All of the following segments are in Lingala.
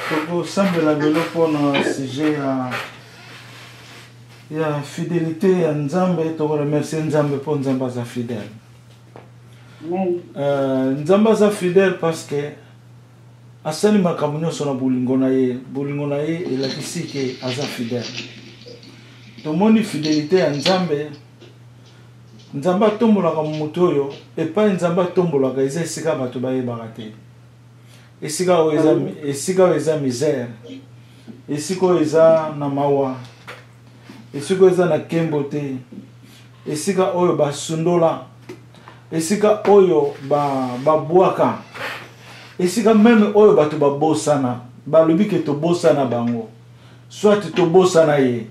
Toko sambela lelo pona sujet ya fidélité ya Nzambe, toko remercier Nzambe pour Nzambe za fidèle. Nzambe za fidèle parce que asali makambo nyonso na bolingo na ye elakisi ke aza fidèle. Tomoni fidélité ya Nzambe, Nzambe atombolaka moto oyo epai Nzambe atombolaka eza esika bato bayebaka te. Esika oyo eza misère, esika oyo eza na mawa, esika oyo eza na kembo te, esika oyo basundola, esika oyo babwaka, esika meme oyo bato babosana, balobi ke tobosana bango, soit tobosana ye.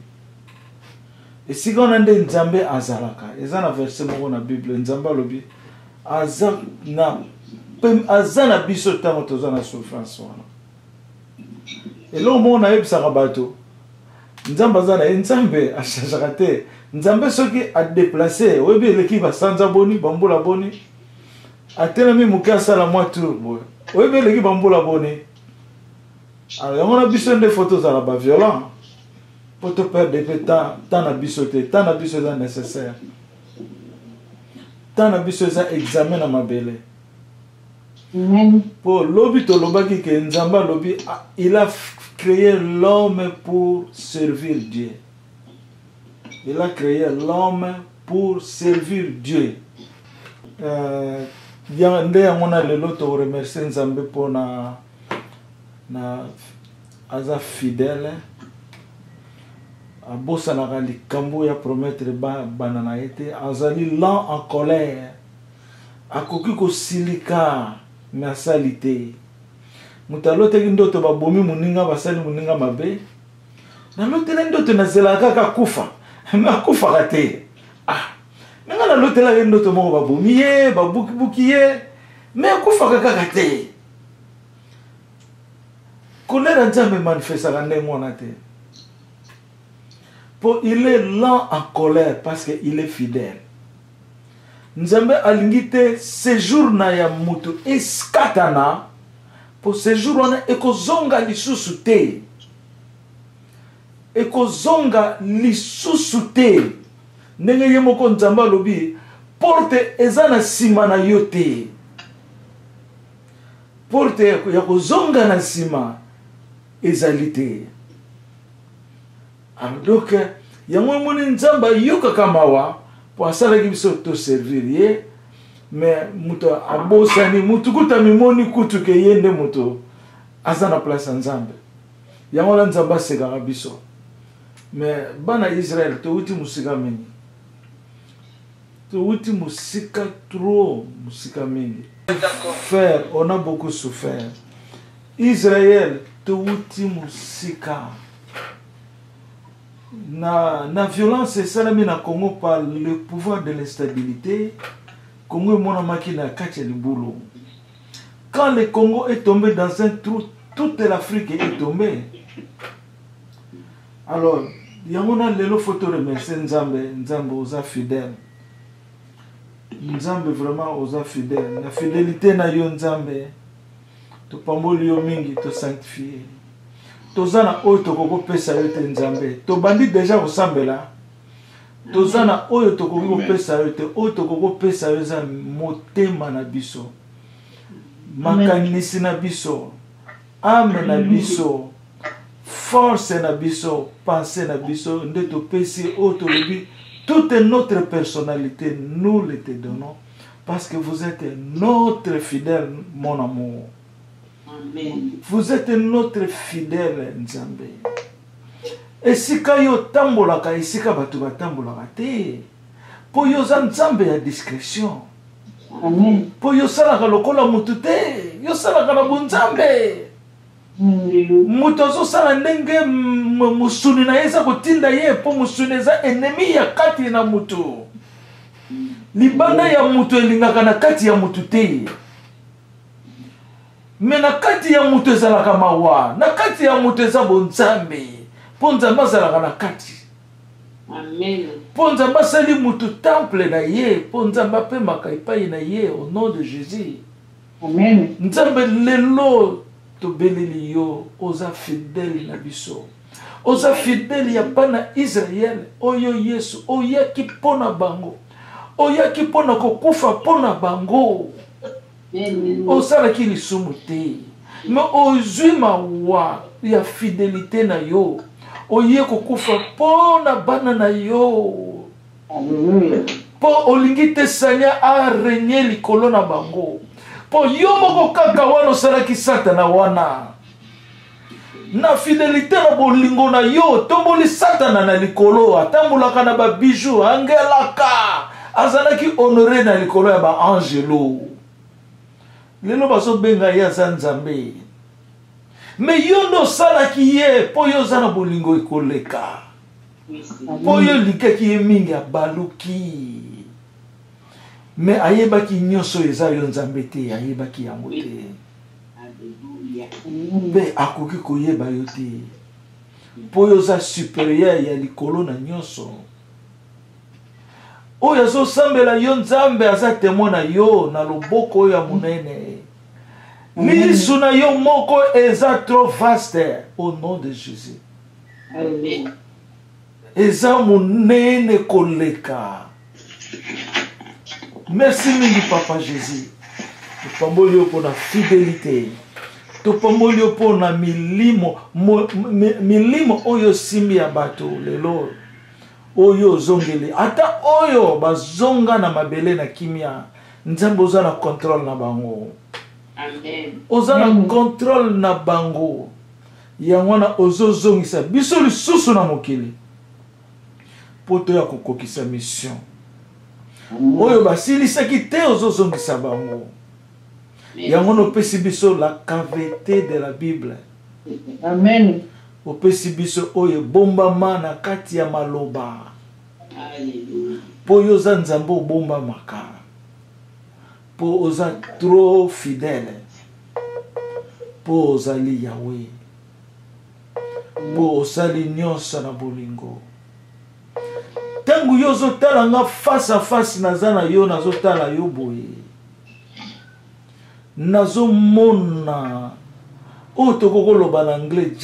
Esika ona nde Nzambe azalaka, eza na verset moko na Bible, Nzambe alobi azana biso tango toza na souffrance wana. Eloko moko nayebisaka bato, Nzambe azana ye, Nzambe achangaka te. Nzambe soki adeplace oyebi eleki basanza boni bambula boni atelemi moke asala mwa tour boye oyebi eleki bambula boni. Alors yango na biso nde foto ozala baviolent po toperde pe temps na biso te. Temps na biso eza nécessaire, temps na biso eza examen na mabele. Pour lobi tolobaki ke Nzambe lobi il a créé l'homme pour servir Dieu. Il a créé l'homme pour servir Dieu. Nde yango na lelo to remercier Nzambe pour na aza fidèle. Abosanaka likambo ya promettre bana na ete azali lent en colère. Akoki kosilika mais asali te. Moto aloteli ndoto babomi moninga basali moninga mabe. Naloteli ndoto nazelaka kaka kufa. Mais akufaka te. Nanga nalotela ndoto moko babomi ye, babuki ye, mais akufaka kaka te. Kolera Nzambe manifestaka ndenge wana te. Pour il est lent en colère parce qu'il est fidèle. Nzambe alingite séjour na ya mutu eskatana pour séjour wana ekozonga lisusu te. Ekozonga lisusu te. Ndenge ye moko Nzambe alobi porte eza na sima na yo te. Porte ya kozonga na sima ezali te. Donc yango moni Nzambe yokaka mawa pour asalaki biso to servir ye, mais muto abosani mutu kuta mimoni kutu ke yende muto aza na place Nzambe. Yango la Nzambe asekaka biso. Mais bana Israël to uti musika mingi. To uti musika trop musika mingi. Frère, on a beaucoup souffert. Israël to uti musika. Na violence c'est ça na Congo par le pouvoir de l'instabilité. Congo mona makina kati ya libulu. Quand le Congo est tombé dans un trou, toute l'Afrique est tombée. Alors, yamona lelo photo remercier Nzambe oza fidèle. Nzambe vraiment oza fidèle. La fidélité na yo Nzambe. To pamboli yo mingi to sanctifier. Tozana oyo tokoko pesa yo te Nzambe. To bandi déjà osambela. Tozana oyo tokoko pesa yo te. Oyo tokoko pesa yo za motema na biso. Makanisi na biso. Âme na biso. Force na biso. Pensée na biso. Nde to pesi oyo tolobi. Toute notre personnalité, nous le te donnons. Parce que vous êtes notre fidèle, mon amour. Amen. Vous êtes notre fidèle Nzambe. Esika yo tambolaka, esika batu batambolaka te. Po yo za Nzambe ya discrétion. Amen. Po yo salaka lokola mutu te. Yo salaka na bunzambe. Mutu azo sala ndenge musuni na yeza kotinda ye. Po musuni eza ennemi ya kati na mutu. Libanda ya mutu elingaka na kati ya mutu te. Mais na kati ya mutu ezalaka mawa, na kati ya mutu eza bonzambe. Po Nzambe azalaka na kati. Amen. Po Nzambe asali mutu temple na ye, po Nzambe apemaka epai na ye au nom de Jésus. Amen. Nzambe lelo tobeleli yo oza fidèle na biso. Oza fidèle ya pana Israël oyo Yesu oyaki pona bango. Oyaki pona kokufa pona bango. Osalaki lisumu te. Mais ozwi mawa ya fidélité na yo. Oye kokufa pona bana na yo. Po olingi te sanya a régner likolo na bango. Po yo moko kaka wana osalaki Satana wana. Na fidélité na bolingo na yo tomboli Satana na likolo. Atambolaka na ba bijou angelaka. Azalaki honoré na likolo ya ba angelo. Lelo baso benga ya Nzambe. Mais yo no salaki ye po yo zana bolingo ekoleka. Po yo likaki ye mingi abaluki. Mais ayebaki nyonso eza yo Nzambe te, ayebaki yango te. Pe akoki koyeba yo te. Po yo za supérieur ya likolo na nyonso. Oyo azo sambela yo Nzambe aza témoin na yo na loboko ya munene. Lisu na yo moko eza trop vaste au nom de Jésus. Amen. Eza munene koleka. Merci mingi Papa Jésus. Tupamboli yo pona fidélité. Tupamboli yo pona milimo oyo simbi ya bato lelo. Oyo zongeli. Ata oyo bazonga na mabele na kimia. Nzambe oza na contrôle na bango. Amen. Oza na contrôle na bango. Yangwana ozo zongisa. Biso lisusu na mokili. Poto ya kokokisa mission. Oyo basilisaki te ozo zongisa bango. Yangwana opesi biso la caveté de la Bible. Amen. Opesi biso oyo bombama na kati ya maloba. Alléluia. Po yo za Nzambe obomba maka. Po oza trop fidèle. Po ozali Yahweh. Po osali nyonso na bolingo. Tangu yo zotala nga face à face naza na yo nazotala yo boye. Nazomona o tokokoloba na anglais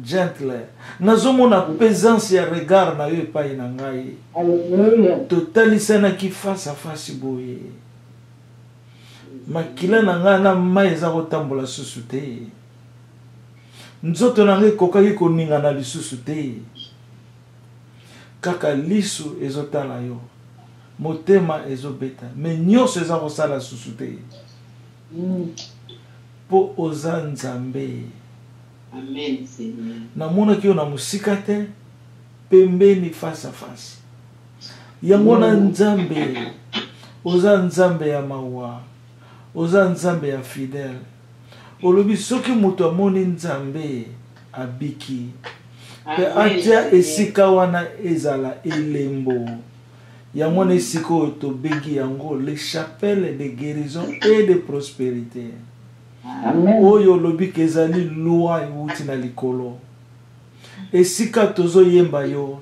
gentle. Nazomona présence ya regard na yo epai na ngai. Alléluia. Totalisanaki face à face boye. Makila na nga na mai eza kotambola susu te. Nzoto na nga ekokaki koninga na lisusu te. Kaka lisu ezotala yo. Motema ezobeta. Mais nyonso eza kosala susu te. Po oza Nzambe. Amen, Seigneur. Namonaki yo na musika te. Pembeni face à face. Yango na Nzambe. Oza Nzambe ya mawa. Oza Nzambe ya fidèle. Olobi soki mutu amoni Nzambe abiki. Pe atia esika wana ezala elembo. Yango na esika oyo tobengi yango les chapelles de guérison et de prospérité. Amen. Oyo olobi kezali loi euti na likolo. Esika tozo yemba yo.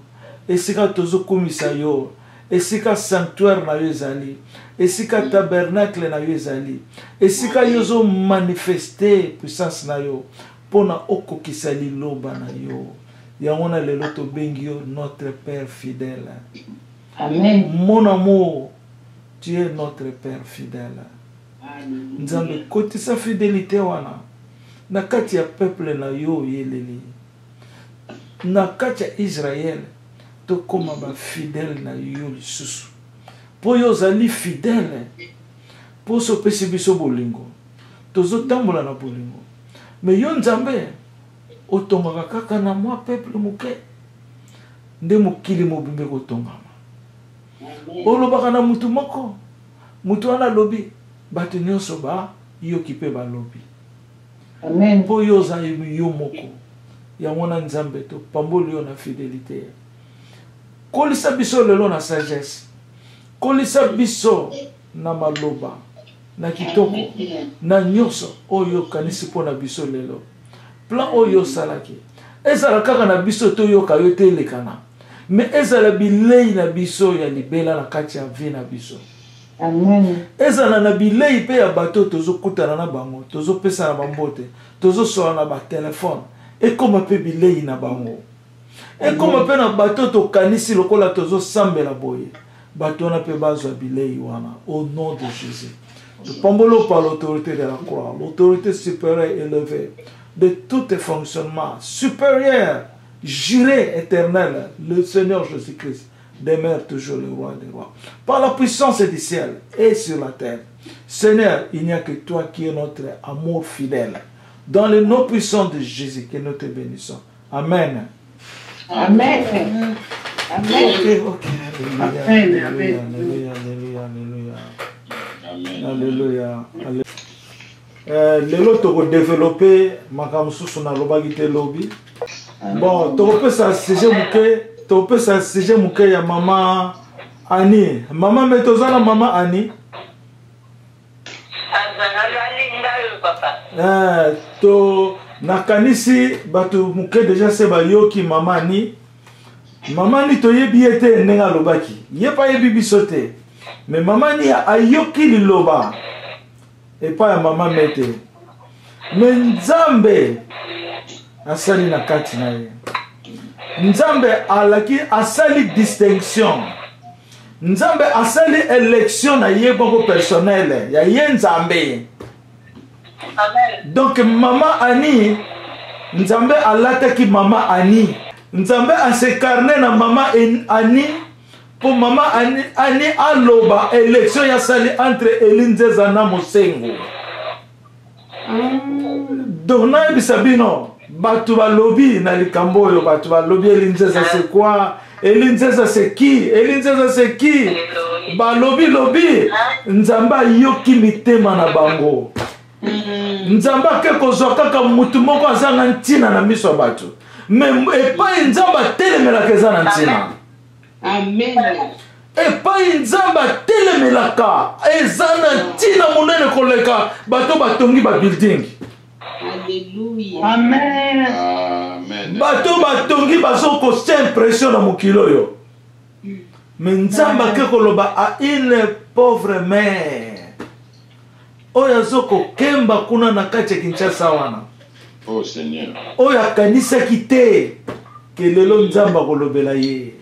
Esika tozo kumisa yo. Esika sanctuaire na yo ezali. Esika tabernacle na yo ezali. Esika yo zo manifester puissance na yo. Pona okokisa liloba na yo. Yango na lelo tobengi yo notre Père fidèle. Amen. Mon amour, tu es notre Père fidèle. Alléluia. Nzambe kotisa fidélité wana. Na kati ya peuple na yo yeleli. Na kati ya Israël. Tokoma ba fidèle na yo lisusu. Po yo zali fidèle. Po so pesi biso bolingo. Tozo tambola na bolingo. Mais yo Nzambe otongaka kaka na mwa peuple muke. Nde mokili mobimbe kotongama. Olobaka na mutu moko. Mutu wana lobi. Bato nyonso ba yoki pe ba lobi. Amen. Po yo za yo moko. Yango na Nzambe to pamboli yo na fidélité. Kolisa biso lelo na sagesse. Kolisa biso na maloba. Na kitoko. Na nyonso oyo kanisi po na biso lelo. Plan oyo salaki. Ezala kaka na biso to yoka yo te lekana. Mais ezala bilei na biso ya libela na kati ya vie na biso. Amen. Ezana na bilei pe ya bato tozo kutana na bango, tozo pesa na bambote, tozo sola na ba téléphone. Et comme pe bilei na bango. Et comme pe na bato to kanisi lokola tozo sambela boye. Bato na pe bazwa bilei wana au nom de Jésus. Je pambolo par l'autorité de la croix, l'autorité supérieure élevée de tous tes fonctionnements supérieurs, juré éternel, le Seigneur Jésus-Christ demeure toujours le roi des rois. Par la puissance du ciel et sur la terre. Seigneur, il n'y a que toi qui es notre amour fidèle. Dans le nom puissant de Jésus, que nous te bénissons. Amen. Amen. Amen. Ok. Alléluia. Amen. Alléluia. Amen. Alléluia. Alléluia. Lelo toko développer makamususu na lobaki te lobi. Bon, toko pesa sujet muke ya mama Ani. Mama metozana mama Ani. To nakanisi batu muke deja se ba yoki mama Ani. Mama Ani to yebi ete nenga lobaki. Yepa yebi bisote. Mais mama Ani ayoki liloba. Et pas ya mama mete. Mais Nzambe asali na kati na ye. Nzambe alaki asali distinction. Nzambe asali élection na ye boko personnel. Ya ye Nzambe. Amen. Donc mama Ani, Nzambe alataki mama Ani. Nzambe asekarne na mama Ani. Pour mama Ani aloba élection ya sali entre Elinzeza na Mosengo. Donc na bisabino batu balobi na likambo yo batu balobi Elinzeza c'est quoi? Elinzeza c'est qui? Elinzeza c'est qui? Balobi lobi Nzamba yoki mitema na bango. Nzamba ke kozwa kaka mutu moko azanga ntina na miso batu. Mais epai Nzamba telemela kezana ntina. Amen. Epai Nzamba telemelaka ezana ntina munene koleka bato batongi ba building. Alléluia. Amen. Amen. Bato batongi bazoko c'est impression na mokilo yo. Mais Nzamba ke koloba a une pauvre mère. Oya zoko kemba kuna na kati Kinshasa wana. Oh Seigneur. Oya kanisa kite ke lelo Nzamba kolobela ye.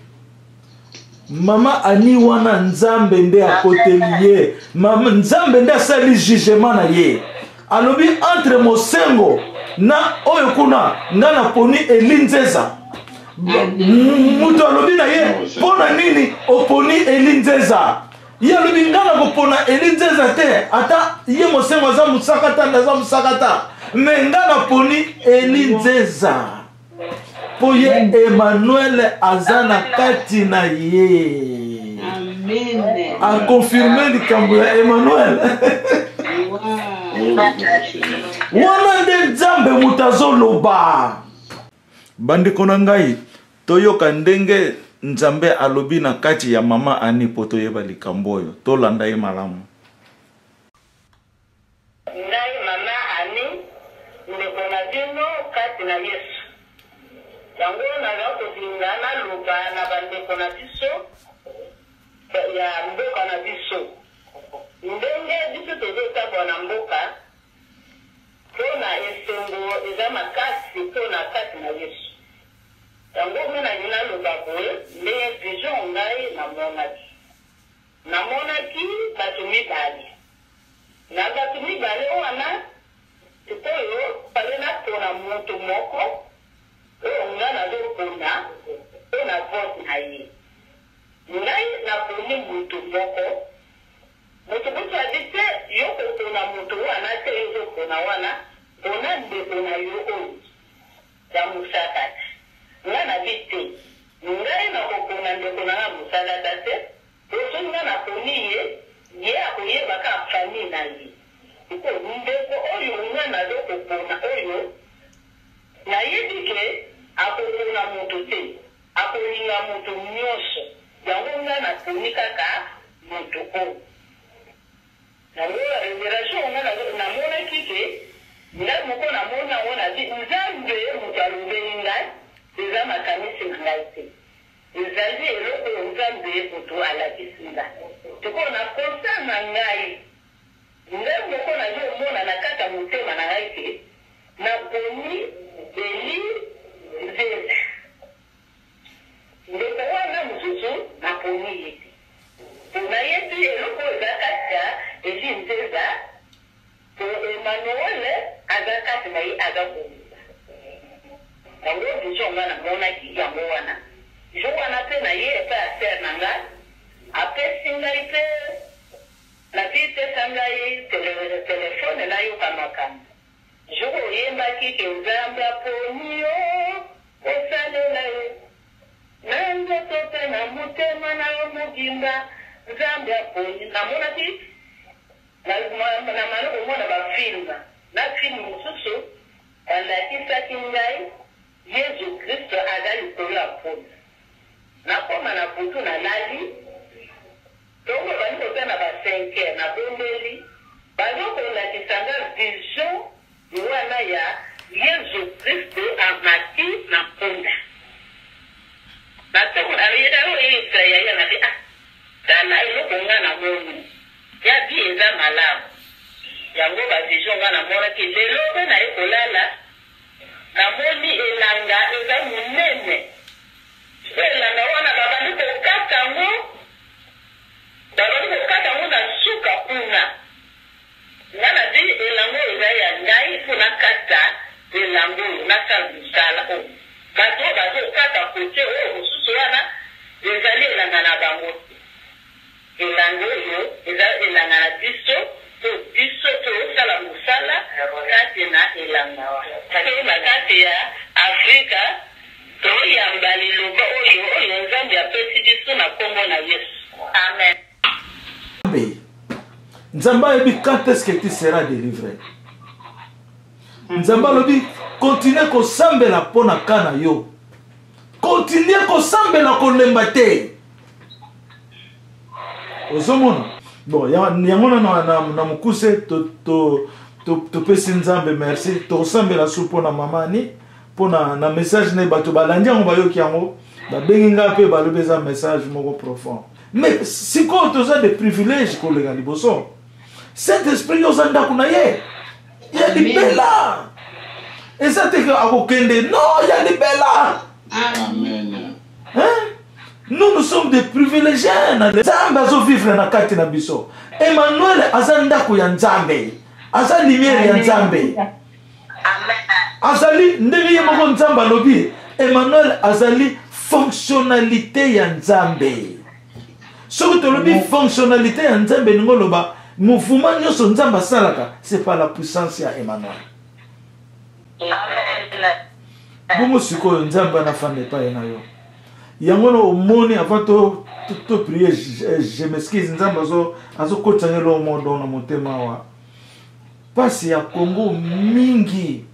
Mama Ani wana Nzambe nde akoteli ye. Mama Nzambe nde asali jugement na ye. Alobi entre Mosengo na oyo kuna ngana poni Elinzeza. Mutu alobi na ye pona nini oponi Elinzeza. Ye alobi ngana kopona Elinzeza te. Ata ye Mosengo aza musakata ndaza musakata. Me ngana poni Elinzeza. Po ye Emmanuel azana kati na ye. Amen. A confirmé likambo ya Emmanuel. Wana nde Nzambe mutazo loba. Bandeko na ngai toyoka ndenge Nzambe alobi na kati ya mama Ani po toyeba likambo oyo. Tolanda ye malamu. Ngai mama Ani ndeko na bino kati na Yesu. Yango naza kozinga naloba na bandeko na biso ya mboka na biso. Ndenge biso tozotambola na mboka mpona esengo eza makasi mpona kati na Yesu. Yango mina naloba boye ndenge vision ngai namonaki bato mibale. Na bato mibale wana sikoyo pale napona moto moko oyo nga nazopona mpona vote na ye. Ngai naponi moto moko moto moto adi te yo kopona moto wana te ezopona wana pona ndeko na yo oyo ya mosakati. Nga nabi te ngai nakopona ndeko na nga mosakata te oso nga naponi ye akoyebaka fami na ye. Iko ndeko oyo nga nazokopona oyo nayebi ke akopona moto te akolinga moto nyonso. Yango nga naponi kaka moto oyo. Yango revelation nga namonaki ke ngai moko namona ngo nabi Nzambe moto alobeli ngai eza makanisi na ngai te. ezali eloko nzambe moto alakisinga tokona konsa na ngai ngai moko nazomona na kati ya motema na ngai te naponi eli nzeza ndeko wana mosusu naponi ye te nayebi eloko eza kati ya eli nzeza to Emmanuel aza kati na ye aza komisa yango biso nga namonaki yango wana jo wana mpe na ye epe ya ser na ngai apesi ngai mpe napesa ngai telefone nayoka makambo jo oyembaki ke nzambe aponi yo osalela ye na nzoto mpe na motema na yo mobimba nzambe aponi namonaki na maloko mona bafilme na filme mosusu balakisaki ngai Yesu Kristo aza likolo ya poni nakoma na butu na lali tongo bali koza na ba 5 heures na bombeli bazokolakisa nga vision wana ya Yesu Kristo amati na ponda batoko ayedalo eyisa yaya na tala eloko nga na moni ya bi eza malamu yango ba vision nga na monaki lelo mpe na ekolala namoni elanga eza monene elanga wana babandi kokata yango na suka kuna nga na di elango eza ya ngai mpo nakata elango oyo nasala mosala oyo bato oyo bazokata kote oyo mosusu wana ezali elanga na bango elango oyo eza elanga na biso biso tosala mosala kati na elanga toyeba kati ya Afrika toyamba liloba oyo nzambe apesi biso na kombo na Yesu amen. Nzambe ayebi quand est-ce que tu seras délivré. Nzambe alobi continue kosambela mpo na kana yo, continue kosambela kolemba te. Ozomona bon yango na mokuse topesi nzambe merci tosambela su mpo na mamani mpo na message na bato balandi yango bayoki yango babengi nga mpe balobi eza message moko profond. Mais sikoyo toza de privilège kolenga liboso Saint-Esprit yoza ndako na ye ya libela eza teke akokende non ya libela. Amen. Nous sommes des privilégiés. Nzambe azo vivre na kati na biso. Emmanuel aza ndako ya Nzambe. Aza lumière ya Nzambe. Azali ndenge ye moko Nzambe alobi. Emmanuel azali fonctionnalité ya Nzambe. Soki tolobi fonctionnalité ya Nzambe ningo loba mouvement nyonso Nzambe asalaka c'est pas la puissance ya Emmanuel. Bongo sikoyo Nzambe anafande pa ye na yo. Yango no omoni avant to prier je m'excuse nzambe azo kotangelo mondo na motema wa pasi ya Congo mingi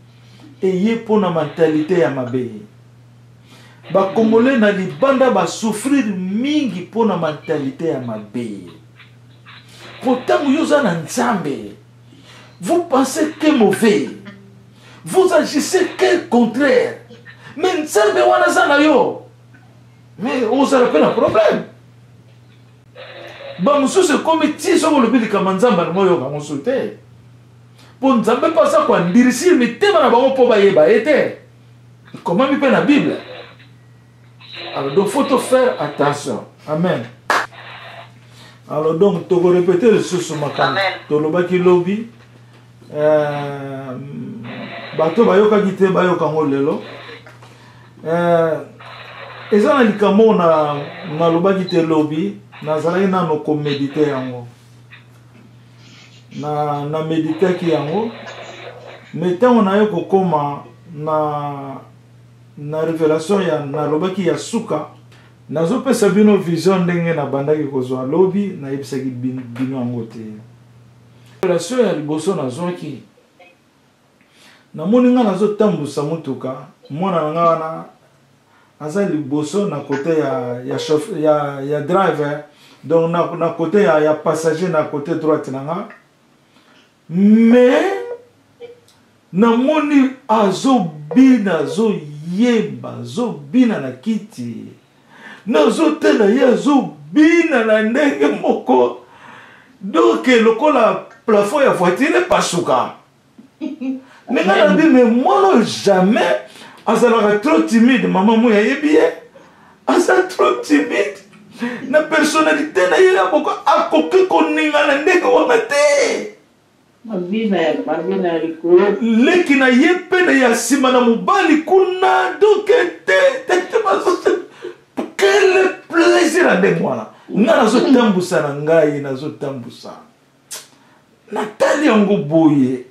eye pona mentalité ya mabe ba congolais na libanda ba souffrir mingi pona mentalité ya mabe pourtant yoza na nzambe vous pensez que mauvais vous agissez que contraire mais nzambe wana sana yo. Mais on se rappelle un problème. Bah, monsieur, c'est comme si on le dit comme Nzamba, moi, on va sauter. Pour Nzamba, pas ça quoi, dire si, mais t'es mal à bon pour bailler, bah, était. Comment il peut la Bible? Alors, donc, faut te faire attention. Amen. Alors, donc, tu vas répéter le sous ma cam. Tu vas le lobby. Bato bayoka gite bayoka ngolelo. Eza na likamo na lobaki te lobi nazalaki nano komédite yango na méditaki yango mais ntango na yo kokoma na révélation ya na lobaki ya suka nazopesa bino vision ndenge na bandaki kozwa lobi nayebisaki bino yango te révélation ya liboso nazwaki namoni nga nazotambusa motuka mwana na nga wana aza liboso na côté ya driver donc na côté ya passager na côté droite nanga mais namoni azobina azoyemba azobina na kiti nazotala ye azobina na ndenge moko donc lokola plafond ya voiture epasuka mais nga nabi mais mwana jamais azalaka trop timide mama mo yayebi ye aza trop timide na personnalité na ye ya moko akoki koninga na ndenge wana te leki na ye mpe na ya nsima na mobali kuna donc quel plaisir na ndenge wana nga nazotambusa na ngai nazotambusa natali yango boye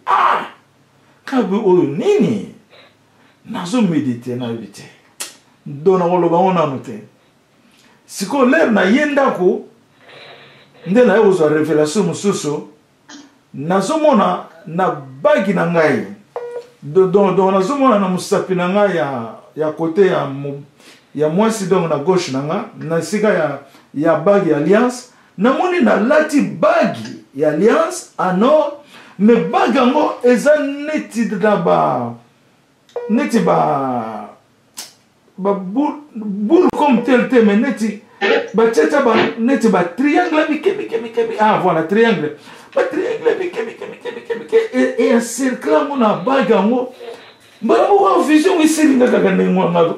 kabe oyo nini nazomedite nayebi te ndo nakoloba ngo nano te sikoyo lere na ye ndako nde naye kozwa révélation mosusu nazomona na bagi na ngai donc nazomona na mosapi na ngai ya kote ya mwasi donc na gauche na nga na esika ya bagi ya alliance namoni nalati bagi ya alliance anor mais bagi yango eza neti boule comme tel te mais neti batiata neti triangle mike voilà triangle triangle mike et encercle ngo na bagi yango mbala moko vision esilinga kaka ndenge wana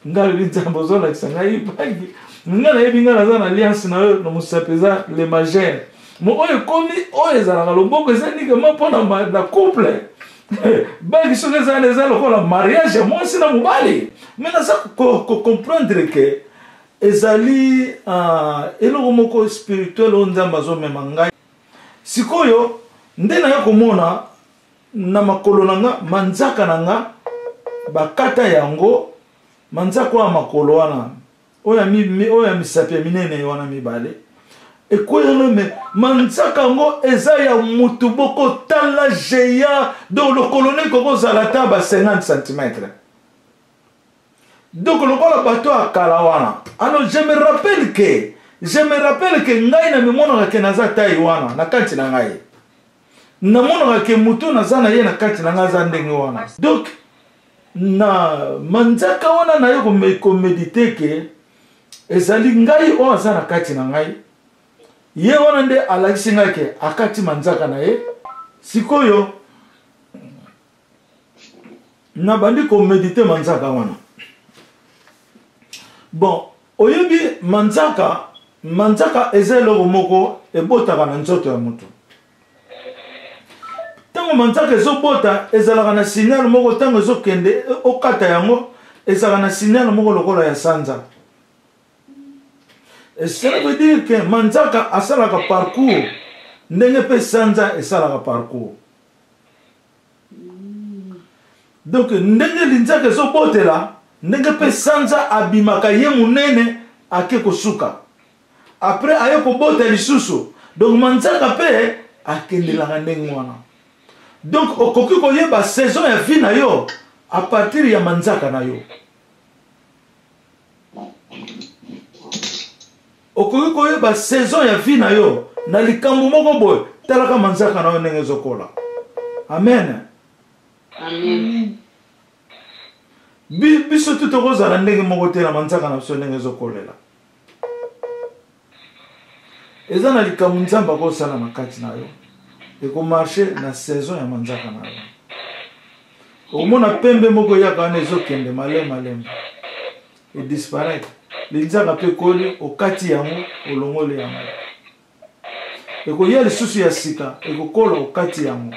nga linzambo ozolakisa ngai bagi nga nayebi nga naza na alliance na oyo na mosapi eza le magere mo oyo ekomi oyo ezalaka loboko eza nikema mpona na couple bagi soki eza lokola mariage ya mwasi na mobali me naza kocomprendre ke ezali eloko moko spirituel oyo nzambe azomema ngai sikoyo nde naye komona na makolo na nga manzaka na nga bakata yango manzaka ya makolo wana oyo ya misapi ya minene wana mibale ekoyano me manzaka yango eza ya mutu boko tala geya donc lokolo ne kokozala ta ba 50 cm donc lokola bato akala wana alors je me rappelle que ngai na mimonaka ke naza tai wana na kati na ngai namonaka ke mutu naza na ye na kati na ngai aza ndenge wana donc na manzaka wana na ye komedite ke ezali ngai oyo aza na kati na ngai ye wana nde alakisi ngai ke akati manzaka na ye sikoyo nabandi komedite manzaka wana bon oyebi manzaka eza eloko moko ebotaka na nzoto ya moto ntango manzaka ezobota ezalaka na signal moko ntango ezokende okata yango ezalaka na signal moko lokola ya sanza cela veut dire que manzaka asalaka parcours ndenge mpe sanza esalaka parcours donc ndenge linzaka ezobotela ndenge mpe sanza abimaka ye monene ake kosuka après aye kobota lisusu donc manzaka mpe akendelaka ndenge wana donc okoki koyeba saison ya vie na yo a partir ya manzaka na yo okoki koyeba saison ya vie na yo na likambo moko boye talaka manzaka na yo ndenge ezokola amen biso tu tokozala ndenge moko te na manzaka na biso ndenge ezokolela eza na likambo nzambe akosala na kati na yo ekomarche na saison ya manzaka na yo omona pembe moko eyaka wana ezokende malema edisparaître linzaka mpe koli okati yango olongoli yango ekoya lisusu ya sika ekokola okati yango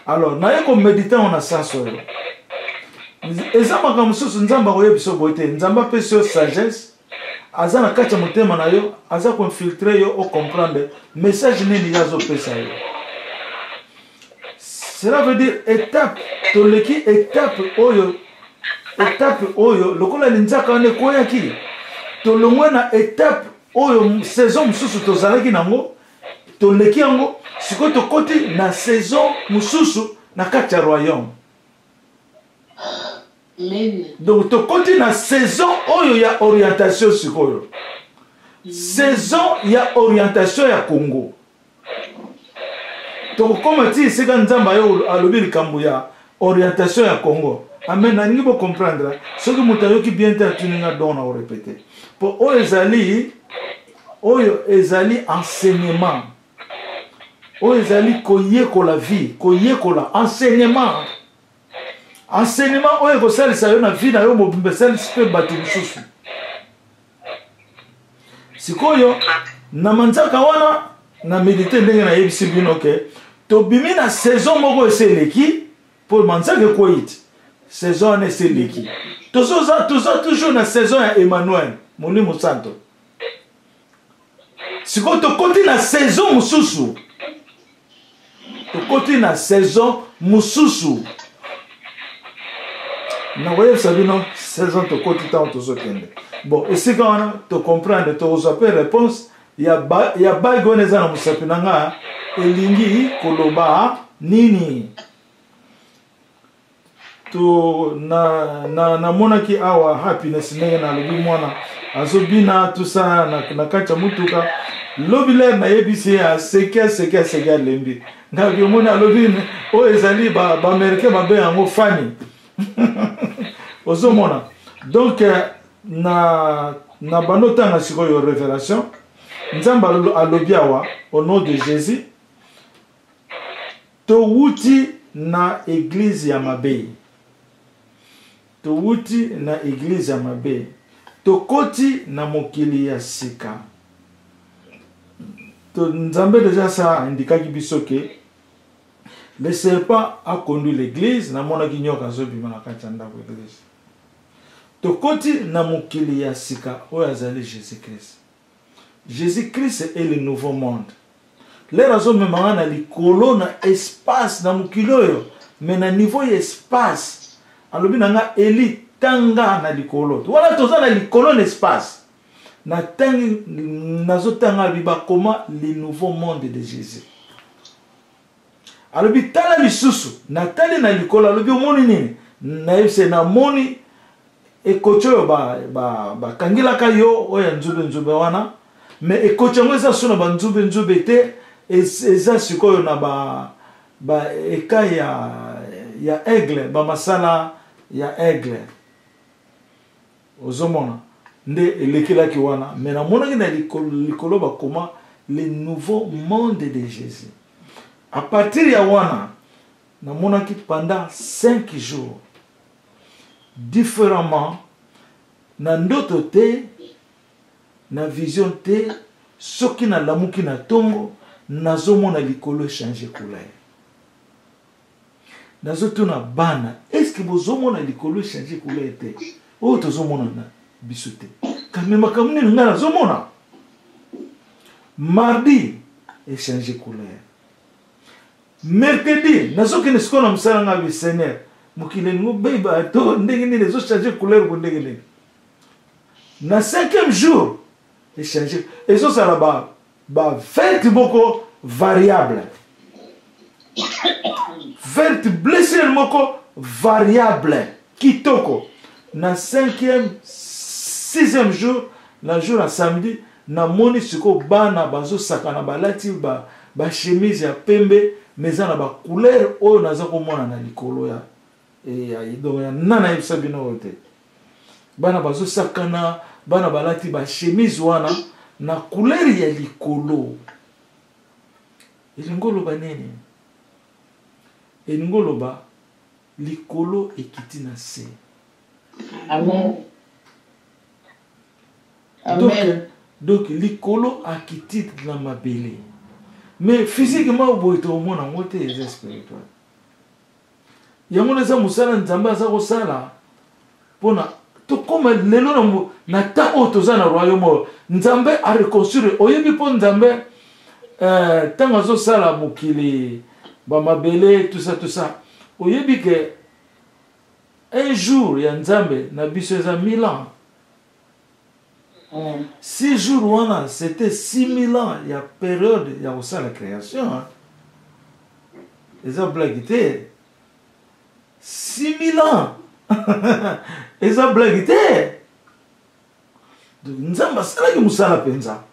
alors naye komedite ngo na sanso oyo eza makambo mosusu nzambe akoyebisa boye te nzambe apesi yo sagesse aza na kati ya motema na yo aza koinfiltre yo ocomprendre message nini ye azopesa yo cela veut dire étape toleki étape oyo lokola linzaka wana ekoyaki tolongwe na étape oyo saison mosusu tozalaki nango toleki yango sikoyo tokoti na saison mosusu na kati ya royaume donc tokoti na saison oyo ya orientation sikoyo saison ya orientation ya Congo tokokoma ti esika nzambe ayo alobi likambo ya orientation ya Congo Amen, nalingi bo comprendre. Ce que mutayo ki bien te tuninga dona o répéter. Pour o ezali enseignement. O ezali koyeko la vie, koyeko la enseignement. Enseignement o eko salisa yo na vie na yo mobimbe salisa pe bato misusu. Sikoyo na manzaka wana na méditer ndenge na yebisi bino ke to bimi na saison moko eseleki pour manzaka koyit. Saison ne seleki. Toza toujours na saison ya Emmanuel, Molimo Santo. Sikoyo to koti na saison mususu. To koti na saison mususu. Na voyez sabino saison to koti ta to kende. Bon, et c'est quand tu comprends, tu as réponse, il y a baïgoneza na musapinanga elingi koloba nini. To na monaki awa happiness nenge na lobi mwana azobina tout ça na kacha mutuka lobile na yebisi ya seke lembi. Na biomona lobi o ezali ba americain mabe yango fani. Ozomona. Donc na banotanga sikoyo révélation nzamba alobiawa au nom de Jésus to wuti na église ya mabe to wuti na église ya mabe to koti na mokili ya sika to nzambe déjà ça indikaki biso ke le serpent a conduit l'église na mona kinyoka zobima na kati ndako église. Tokoti na mokili ya sika oyo azali Jésus-Christ. Jésus-Christ est le nouveau monde. Les raisons memanga na likolo na espace na mokili oyo, mais na niveau ya espace. Alobi nanga eli tanga na likolo. Wala toza na likolo na espace. Na tangi nazo tanga biba koma le nouveau monde de Jésus. Alobi tala lisusu na tali na likolo alobi omoni nini? Na yebse na moni ekocho ba kangilaka yo oya nzube wana mais ekocho ngo eza sona ba nzube te eza sikoyo na ba eka ya aigle ba masala ya aigle ozomona nde elekelaki wana mais na monaki na likolo ba koma le nouveau monde de Jésus. À partir ya wana na monaki pendant 5 jours différemment na ndoto te na vision te soki na lamuki na tongo nazomona likolo changer couleur nazotuna bana est-ce que bozomona likolo changer couleur te o tozomona na biso te kamema kamune nga nazomona mardi et changer couleur mercredi nazoki ne sikona musala nga bi Seigneur mukile ngo beba to ndenge nini zo changer couleur ko ndenge nini na 5e jour et changer et ça ça là-bas verte beaucoup variable verte blessé moko variable kitoko na 5e 6e jour na jour à samedi na moni siko bana bazo sakana balati ba chemise ya pembe mezana ba couleur oyo naza komona na likolo ya donc nana yebisa bino oyo te bana bazo sakana bana balati ba chemise wana na couleur ya likolo elingo loba nini elingo loba likolo ekiti na se. Amen. Amen. Donc likolo akiti na mabele mais physiquement boy to mona ngote est spirituel yango neza musala nzamba za ko sala pona to koma lelo na ta otoza na royaume nzambe a reconstruire oyebi po nzambe tanga zo sala mokili ba mabele tout ça oyebi que un jour ya nzambe na biso za 1000 ans 6 jours wana c'était 6000 ans il y a période il y a aussi la création les blagues te 6000 ans les blagues te nzamba sala ki musala penza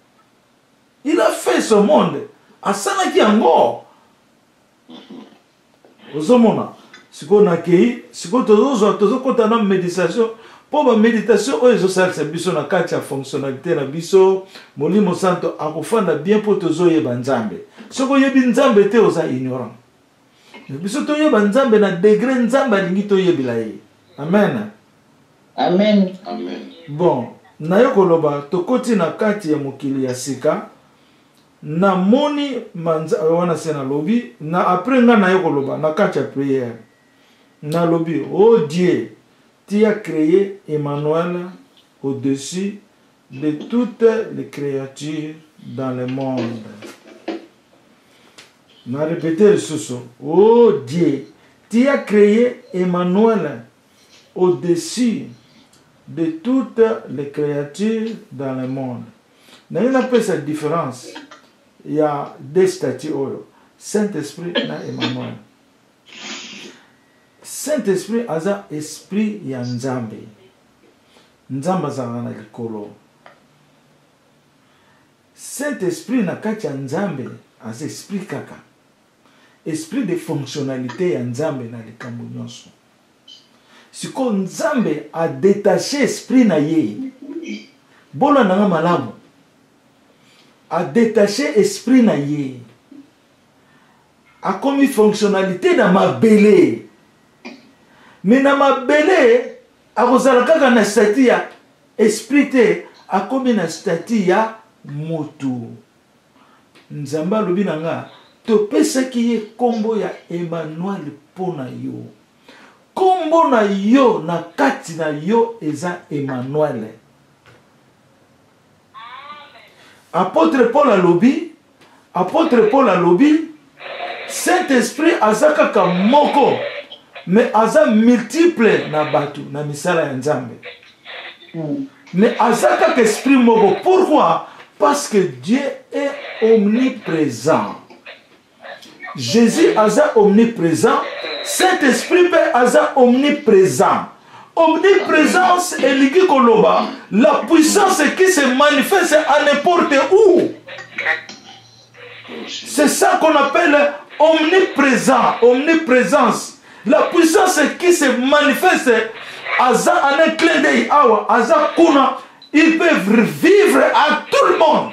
il a fait ce monde asala ki yango ozomona siko nakei siko tozokota na méditation po ba méditation oyo ezosalisa biso na kati ya fonctionnalité na biso molimo santo akofanda bien po tozoyeba nzambe soko oyebi nzambe te oza ignorant biso toyeba nzambe na degré nzambe alingi toyebila ye. Amen. Amen. Amen. Bon, nayo koloba tokoti na kati ya mokili ya sika na moni manza wana sena lobi na après nga nayo koloba na kati ya prière na lobi oh Dieu tu as créé Emmanuel au-dessus de toutes les créatures dans le monde. Na répété le sous. Oh Dieu, tu as créé Emmanuel au-dessus de toutes les créatures dans le monde. Nous avons cette différence. Il y a deux statuts. Saint-Esprit et Emmanuel. Saint-Esprit a un esprit ya Nzambe. Nzamba zana likolo. Saint-Esprit na kati ya Nzambe a un esprit kaka. Esprit de fonctionnalité ya Nzambe na likambo nyonso. Siko Nzambe a détaché esprit na ye. Bola nanga malamu. A détaché esprit na ye. A commis fonctionnalité na mabele. Mais na mabele a kozala kaka na statut ya esprit te a commis na statut ya motu. Nzamba lobi nanga topesaki ye kombo ya Emmanuel pona yo. Kombo na yo na kati na yo eza Emmanuel. Apôtre Paul a lobi Saint-Esprit aza kaka moko mais aza multiple na batu na misala ya Nzambe. Mais aza kaka esprit moko. Pourquoi? Parce que Dieu est omniprésent. Jésus aza omniprésent, Saint-Esprit peut aza omniprésent. Omniprésence est ligi koloba, la puissance qui se manifeste à n'importe où. C'est ça qu'on appelle omniprésent, omniprésence. La puissance qui se manifeste aza en un clin d'œil, aza kuna, il peut vivre à tout le monde.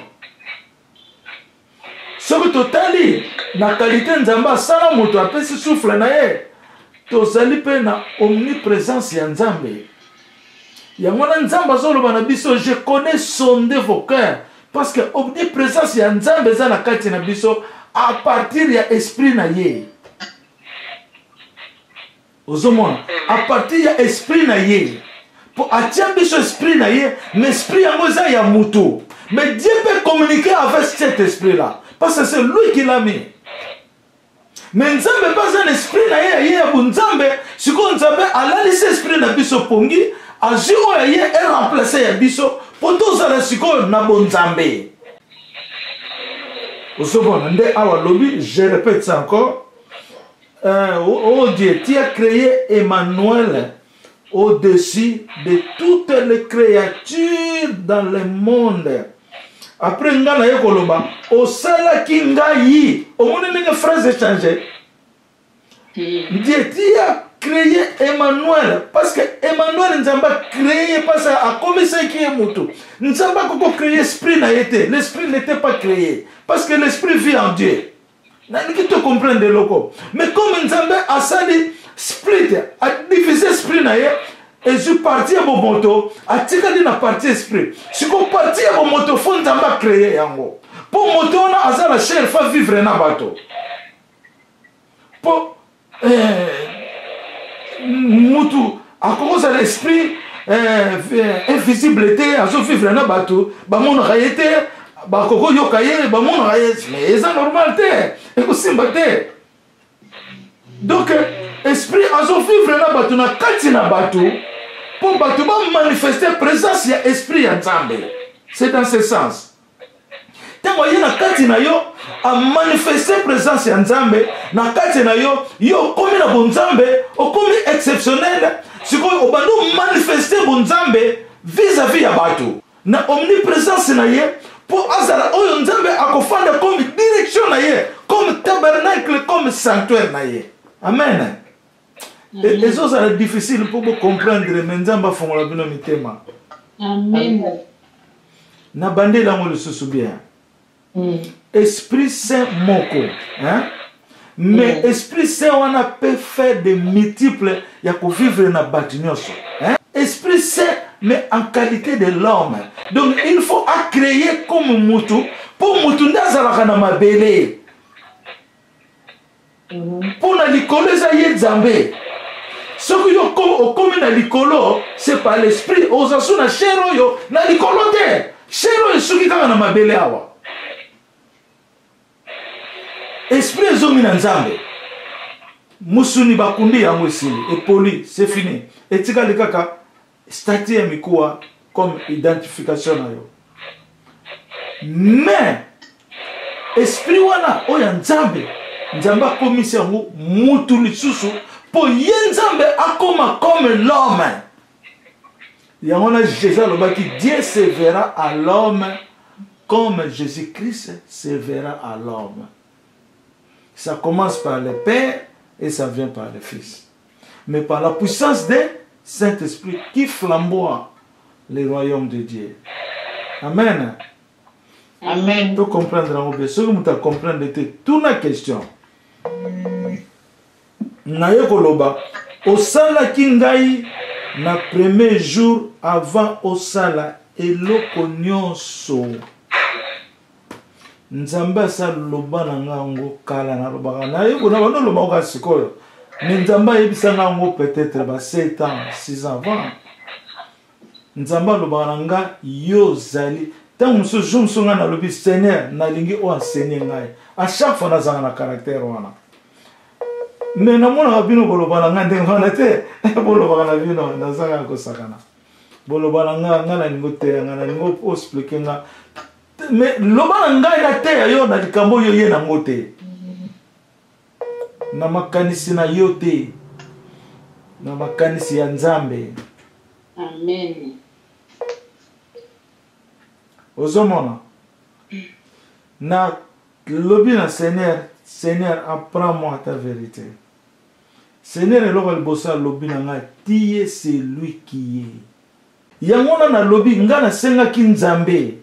Ce que totali na qualité nzamba sala moto apesi souffle na ye tozali pe na omniprésence ya Nzambe. Yango na Nzamba zoloba na biso je connais sonder vos cœurs parce que omniprésence ya Nzambe za na kati na biso à partir ya esprit na ye. Ozomona à partir ya esprit na ye. Pour attirer biso esprit na ye, mais esprit yango za ya mutu. Mais Dieu peut communiquer avec cet esprit là. Parce que c'est lui qui l'a mis. Mais Nzambe pas un esprit na ye ya Nzambe, si ko Nzambe alali cet esprit na biso pongi, aji o ye est remplacé ya biso pour tous les siko na Nzambe. Au second, nde awa lobi, je répète ça encore. Oh Dieu, tu as créé Emmanuel au-dessus de toutes les créatures dans le monde. Après nga na yekoloba osala kinga yi omone nenge phrase échangée. Dieu a créé Emmanuel parce que Emmanuel Nzamba créé parce que a commencé qui est mutu. Nzamba koko créé esprit na été, l'esprit n'était pas créé parce que l'esprit vit en Dieu. Na niki te comprendre loko. Mais comme Nzamba a sali split, a divisé esprit na ye et je parti à mon moto, à tikali na parti esprit. Si qu'on parti à mon moto, faut Nzamba créer yango. Pour moto on a azala chair fa vivre na bateau. Pour mutu a commencé l'esprit invisibilité à zo vivre na bateau, ba mon rayete, ba koko yokaye, ba mon rayete, mais c'est normal té, et ko simba té. Donc esprit a zo vivre na bateau na kati na bateau. Pour bateau manifester présence ya esprit ya Nzambe. C'est dans ce sens. Tango ye na kati na yo a manifester présence ya Nzambe na kati na yo yo komi na Nzambe o komi exceptionnel siko obando manifester Nzambe vis-à-vis ya bateau. Na omniprésence na ye pour azala oyo Nzambe akofanda comme direction na ye, comme tabernacle, comme sanctuaire na ye. Amen. Et ça c'est difficile pour vous comprendre, mais nzamba fongola bino mitema. Amen. Na bande la le sous bien. Esprit Saint moko, hein? Mais Esprit Saint on a peut faire de multiples ya ko vivre na batinyoso, hein? Esprit Saint mais en qualité de l'homme. Donc il faut créer comme mutu pour mutu ndazala na mabele. Pour na likolo za ye nzambe. Ce que yo comme na likolo, c'est pas l'esprit ozasu na chero yo na likolo te. Chero esuki kaka na mabele awa. Esprit ezomi na nzambe. Musuni bakundi yango esili epoli, c'est fini. Etika likaka statut ya mikuwa comme identification na yo. Mais esprit wana oya nzambe, nzambe akomisi yango mutu lisusu po ye nzambe akoma comme l'homme. Yango na Jésus alobaki Dieu se verra à l'homme comme Jésus-Christ se verra à l'homme. Ça commence par le Père et ça vient par le Fils. Mais par la puissance du Saint-Esprit qui flamboie le royaume de Dieu. Amen. Amen. Tu comprends bien. Ce que tu comprends, c'est toute la question. Naye koloba, osala kingai na premier jour avant osala eloko nyonso. Nzamba sa loba na ngango kala na loba na ye bona bano loba ka sikoyo. Mais nzamba yebisa ngango peut-être ba 7 ans, 6 ans avant. Nzamba loba na nga yo zali. Tant muso jomso nga na lobi Seigneur na lingi o enseigner ngai. À chaque fois na zanga na caractère wana. Mais na mona rabino boloba na nga ndenga na te. Boloba na bino na zanga ko sakana. Boloba na nga na ningo te nga na ningo expliquer nga. Mais loba na ngai na te yo na likambo yo ye na ngote. Na makanisi na yo te. Na makanisi ya Nzambe. Amen. Ozomona. Na lobi na Seigneur, Seigneur apprends-moi ta vérité. Seigneur eloko libosa lobi na nga tie c'est lui qui est. Yangona na lobi nga na senga ki Nzambe.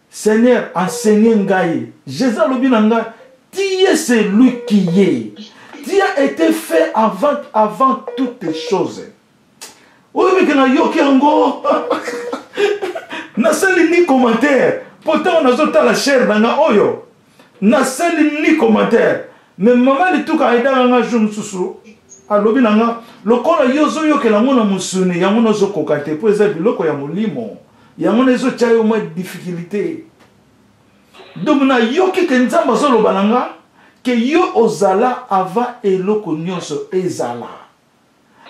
Seigneur, enseignez ngai. Jésus lobi na nga, tie c'est lui qui est. Dieu a été fait avant toutes les choses. Oui, mais quand yoki ango, na sali ni commentaire. Pourtant on a zota la chair na nga oyo. Na sali ni commentaire. Mais maman li tuka aida nga jour susu. Alobi na nga, lokola yozo yokela ngona musuni, yango nozo kokate po eza biloko ya molimo. Yango nezo chayo ma difficulté. Donc na yoki ke nzamba zo lobananga que yo ozala avant eloko nyonso ezala.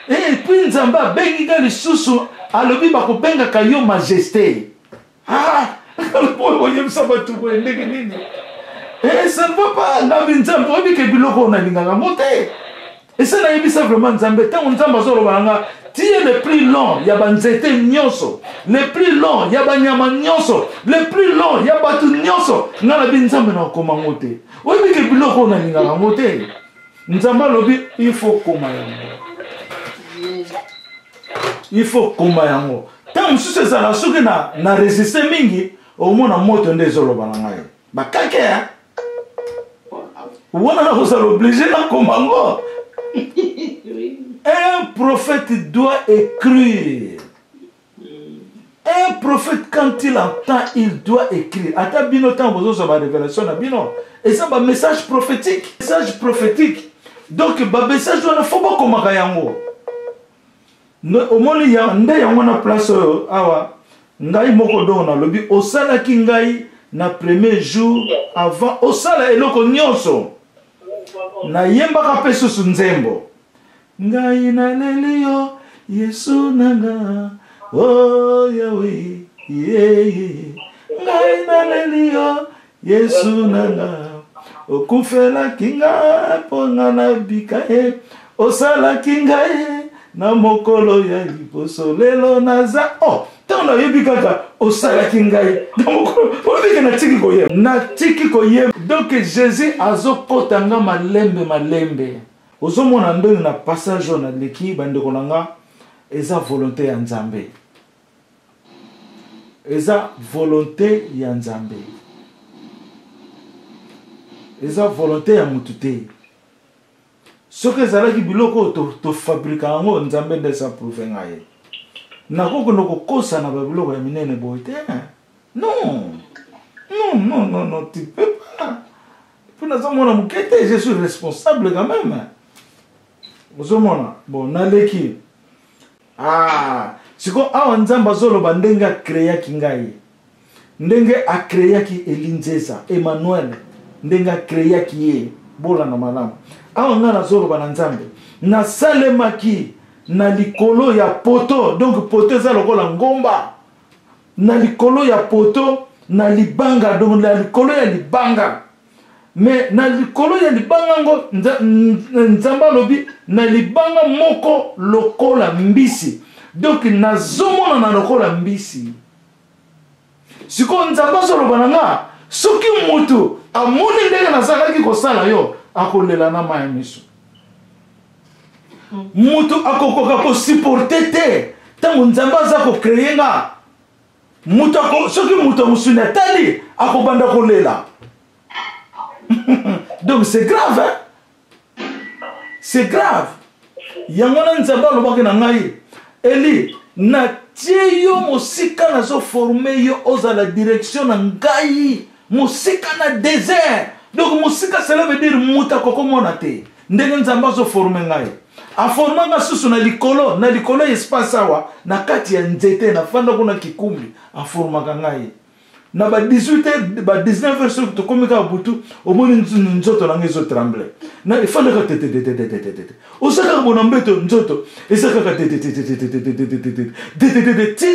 Et puis nzamba bengi ga lisusu alobi bakobenga ka yo majesté. Ah, po yem sabatu ko ndenge nini. Et ça ne va pas na nzamba obi ke biloko na linganga mote. Et ça na yebisa vraiment nzambe tant nzamba zo lobananga tu es le plus long, il y a banzete nyonso. Le plus long, il y a banyama nyonso. Le plus long, il y a batu nyonso. Ngala bi nzambe na koma ngote. Oyebi ke biloko na linga ngote. Nzamba lobi il faut koma yango. Il faut koma yango. Tant mususu ezala soki na résister mingi, omona moto nde ezoloba na ngai. Bakake hein. Wona na kozala obligé na koma ngo. Un prophète doit écrire. Un prophète, quand il entend, il doit écrire. Ata bino tan bozo sa révélation na bino. Et ça ba message prophétique. Message prophétique. Donc ba message wana faut pas komaka yango. Au moni ya nde yango na place awa. Ngai moko do na lobi osala ki ngai na premier jour avant osala eloko nyonso. Na yemba ka peso nzembo. Ngai na lelio Yesu nanga oh Yahweh yeah. Ngai na lelio Yesu nanga okufela kinga ponga na bikae osala kinga na mokolo ya liboso lelo naza oh tona yebikaka osala kinga na mokolo obike na tiki koye donc Jésus azokotanga malembe ozomona ndenge na passage na leki bandeko na nga eza volonté ya Nzambe. Eza volonté ya Nzambe. Eza volonté ya mutu te. Soki ezalaki biloko to fabrika yango Nzambe nde sa prouve ngaye. Nakoko kokosa na biloko ya minene boye te. Non. Non, tu peux pas. Puis nazomona mukete, je suis responsable quand même. Ozomona, bon, naleki. Siko awa Nzambe azoloba ndenge akreaki ngai. Ndenge akreaki Elinzeza, Emmanuel. Ndenge akreaki ye, bola na malamu. Awa nga nazoloba na Nzambe. Nasalemaki na likolo ya poto, donc poto eza lokola ngomba. Na likolo ya poto, na libanga, donc na likolo ya libanga. Mais na likolo ya libanga ngo Nzamba lobi na libanga moko lokola mbisi. Donc nazomona na lokola mbisi. Siko Nzamba soloba na nga soki mutu amoni ndenge nazalaki kosala yo akolela na maya miso. Mutu akokoka ko supporter te tango Nzamba za ko créer nga. Mutu soki mutu musuna tali akobanda kolela. Donc c'est grave, hein? C'est grave. Yangona Nzamba lobaki na ngai. Eli, na tie yo mosika na zo former yo oza la direction na ngai. Mosika na désert. Donc mosika cela veut dire muta koko mona te. Ndenge Nzamba zo former ngai. A former nga susu na likolo espace awa na kati ya nzete na fanda kuna kikumbi a former ngai. Na ba 18h ba 19h sur to komika butu omoni nzoto na ngezo tremble na ifale ka tete osaka bona mbeto nzoto esaka ka tete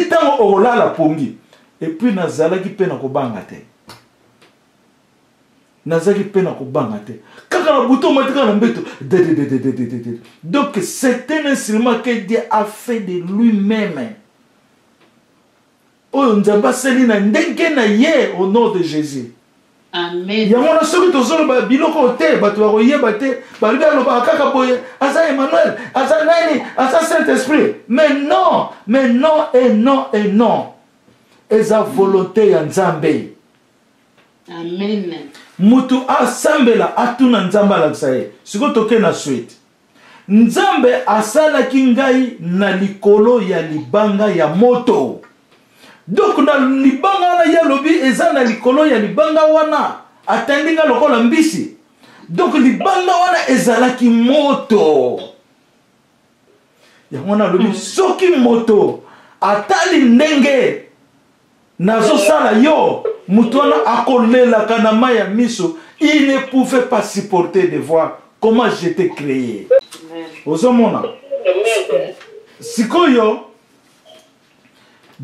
tango olala pongi et puis nazalaki pena ko banga te nazaki pena ko banga te kaka na butu matika na mbeto donc c'est un instrument que Dieu a fait de lui-même. Oh, Nzamba seli na ndenge na ye au nom de Jésus. Amen. Yamona soki tozolo ba biloko te bato ba koyeba te ba libalo ba kaka boye asa Emmanuel asa nani asa Saint-Esprit. Mais non et non. Eza volonté ya Nzambe. Amen. Mutu asambela atuna Nzamba la saye. Siko toke na suite. Nzambe asala kingai na likolo ya libanga ya moto. Donc na libanga na ya lobi eza na likolo ya libanga wana atendinga lokola mbisi. Donc libanga wana ezalaki moto. Ya wana lobi soki moto atali ndenge nazo sala yo mutu wana akolela kana maya miso, il ne pouvait pas supporter de voir comment j'étais créé. Ozomona sikoyo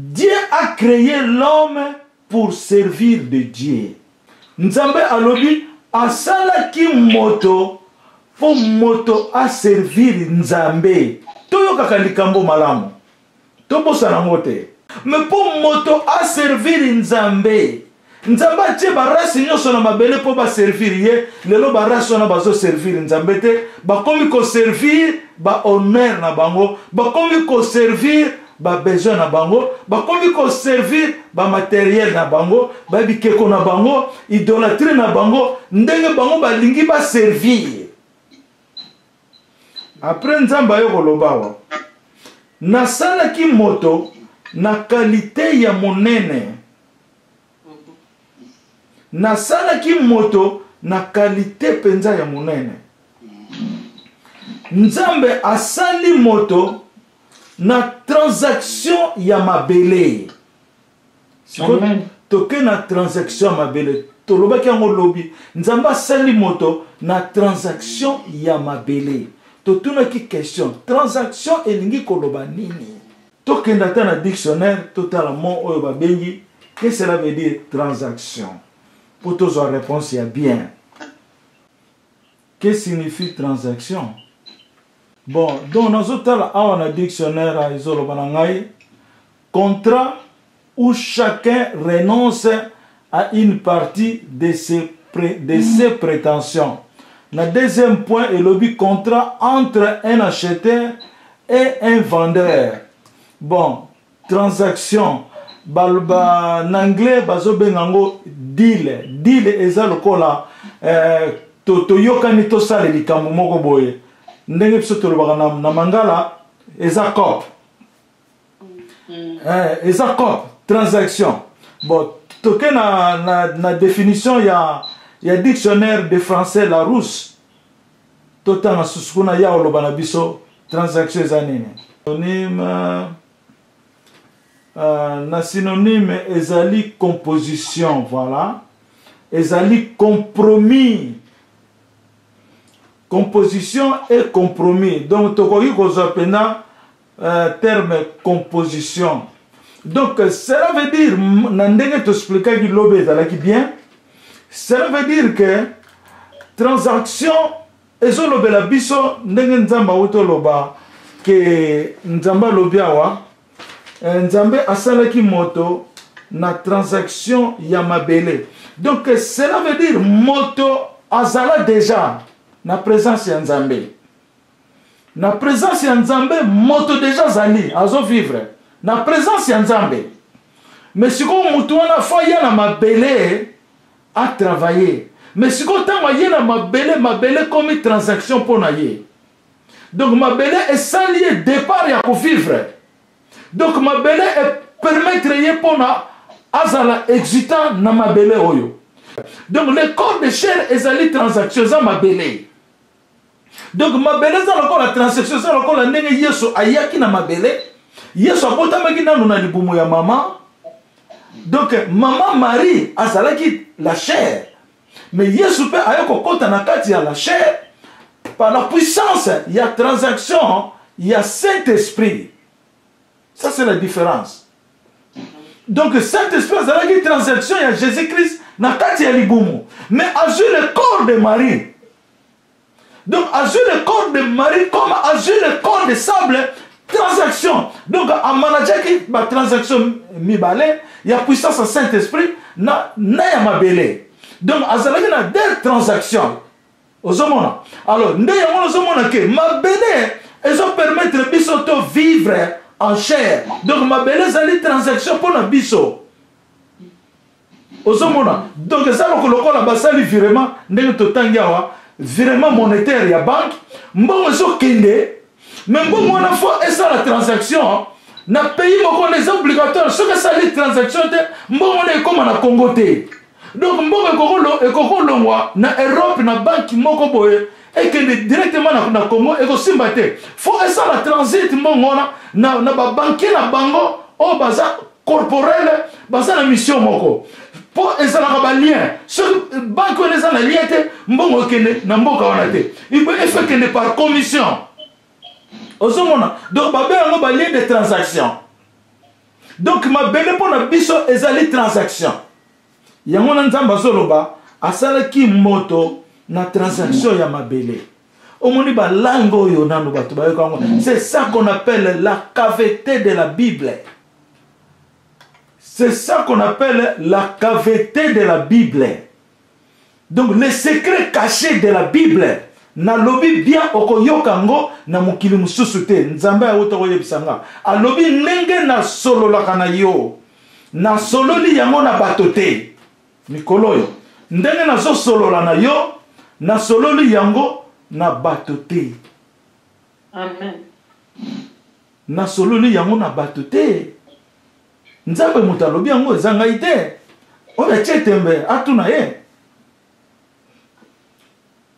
Dieu a créé l'homme pour servir de Dieu. Nzambe alobi asalaki moto pour moto a servir Nzambe. Toyo kaka likambo malamu. Tobosa na ngote. Mais pour moto a servir Nzambe. Nzambe tie barasi nyoso na mabele po ba servir ye. Lelo barasi na bazo servir Nzambe te. Bakomi ko servir ba honneur na bango. Bakomi ko servir ba besoin na bango, ba komi ko servir ba matériel na bango, ba bikeko na bango, idolâtrie na bango, ndenge bango ba lingi ba servir. Après Nzamba yo kolobawa. Nasala ki moto na qualité ya monene. Nasala ki moto na qualité penza ya monene. Nzambe asali moto na transaction ya mabele. Toke na transaction ya mabele. Tolobaki yango lobi. Nzamba sali moto na transaction ya mabele. Totuna ki question. Transaction elingi koloba nini? Toke ndata na dictionnaire total mon oyo babengi. Qu'est-ce que cela veut dire transaction? Pour tous la réponse ya bien. Qu'est-ce que signifie transaction? Bon, donc dans un dictionnaire à Isolobanangaï, contrat où chacun renonce à une partie de ses prétentions Le deuxième point est le contrat entre un acheteur et un vendeur. Bon, transaction. En anglais, bazobengango deal. Deal eza lokola toyokani tosala likambo moko boye. Ndenge biso tolobaka na mangala eza cop. Eza cop, transaction. Bon, toke na définition ya dictionnaire de français Larousse. Totanga susukuna ya oloba na biso transaction eza nini. Na synonyme ezali composition, voilà. Ezali compromis. Composition et compromis. Donc tokoki kozwa pena terme composition. Donc cela veut dire na ndenge to expliquer ki lobe ezalaki bien. Cela veut dire que transaction ezolobela biso ndenge nzamba utoloba ke nzamba lobiawa Nzambe asalaki moto na transaction ya mabele. Donc cela veut dire moto azala déjà na présence ya Nzambe. Na présence ya Nzambe moto déjà zali azo vivre na présence ya Nzambe. Mais si ko moto wana fa ya na mabele a travailler. Mais si ko tanga ya na mabele comme transaction pour na ye. Donc mabele est sans lié départ ya ko vivre. Donc mabele est permettre ye pona azala exitant na mabele oyo. Donc le corps de chair ezali transaction za mabele. Donc mabele za loko la transaction za loko la ndenge Yesu ayaki na mabele. Yesu abotamaki nanu na libumu ya mama. Donc maman Marie azalaki la chair. Mais Yesu pe ayako kota na kati ya la chair par la puissance il y a transaction, il y a Saint-Esprit. Ça, c'est la différence. Donc, Saint-Esprit, c'est la transaction, il y a Jésus-Christ, Nakati Alibumu. Mais azur le corps de Marie. Donc, azur le corps de Marie comme azur le corps de sable, transaction. Donc, à Manadjaki, la transaction Mibale, il y a puissance à Saint-Esprit, na ya mabele. Donc, azalaki na deux transactions. Ozomona. Alors, nde yango ozomona ke mabele, ils ont permettre bisoto vivre en chair. Donc ma belle zali transaction pour la biso. Ozomona. Donc ça lokola basali virement ndenge totangiawa virement monétaire ya banque mbongo so kende mais mbongo na fois esa la transaction na pays moko les obligatoires ce que ça les transactions te mbongo na ekoma na Congo te. Donc mbongo ekoko longwa na Europe na banque moko boye et que directement na Congo et simba te faut esa la transit mbongo na ba banquier na bango o baza corporel baza na mission moko pour esa na ba lien ce banque les na lien te mbongo kene na mboka wana te il peut faire que par commission ozomona donc ba bengo ba lien de transaction donc ma belle pour na biso ezali transaction yango na nzamba zoloba asala ki moto na transaction ya mabele. C'est ça qu'on appelle la caveté de la Bible. C'est ça qu'on appelle la caveté de la Bible. Donc les secrets cachés de la Bible. Na lobi bien okoyokango na mukili mususu te. Nzambe awotoko yebisanga. Alobi nenge na solo la kana yo. Na solo li yango na batote. Mikolo yo. Ndenge na so solo la na yo. Na solo li yango na batote. Amen. Na solo li yango na batote. Nzambe mutalobi yango ezanga ite. Oya chetembe atuna ye.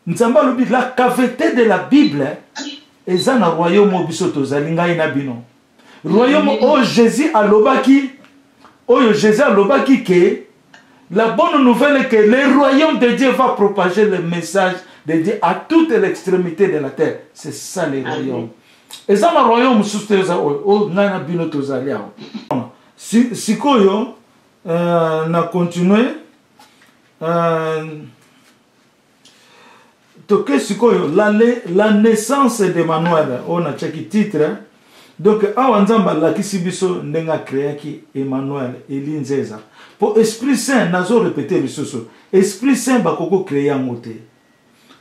Nzamba lobi la caveté de la Bible eza na royaume biso tozali ngai na bino. Royaume o Jésus alobaki oyo Jésus alobaki ke la bonne nouvelle est que le royaume de Dieu va propager le message de Dieu à toute l'extrémité de la terre. C'est ça le royaume. Et ça le royaume susteza o ngai na bino tozali aho. Sikoyo na continuer toke sikoyo la naissance d'Emmanuel on a checké titre donc awa nzamba lakisi biso ndenga créaki Emmanuel elinzeza pour Esprit Saint nazo répéter bisoso Esprit Saint bakoko créer ngote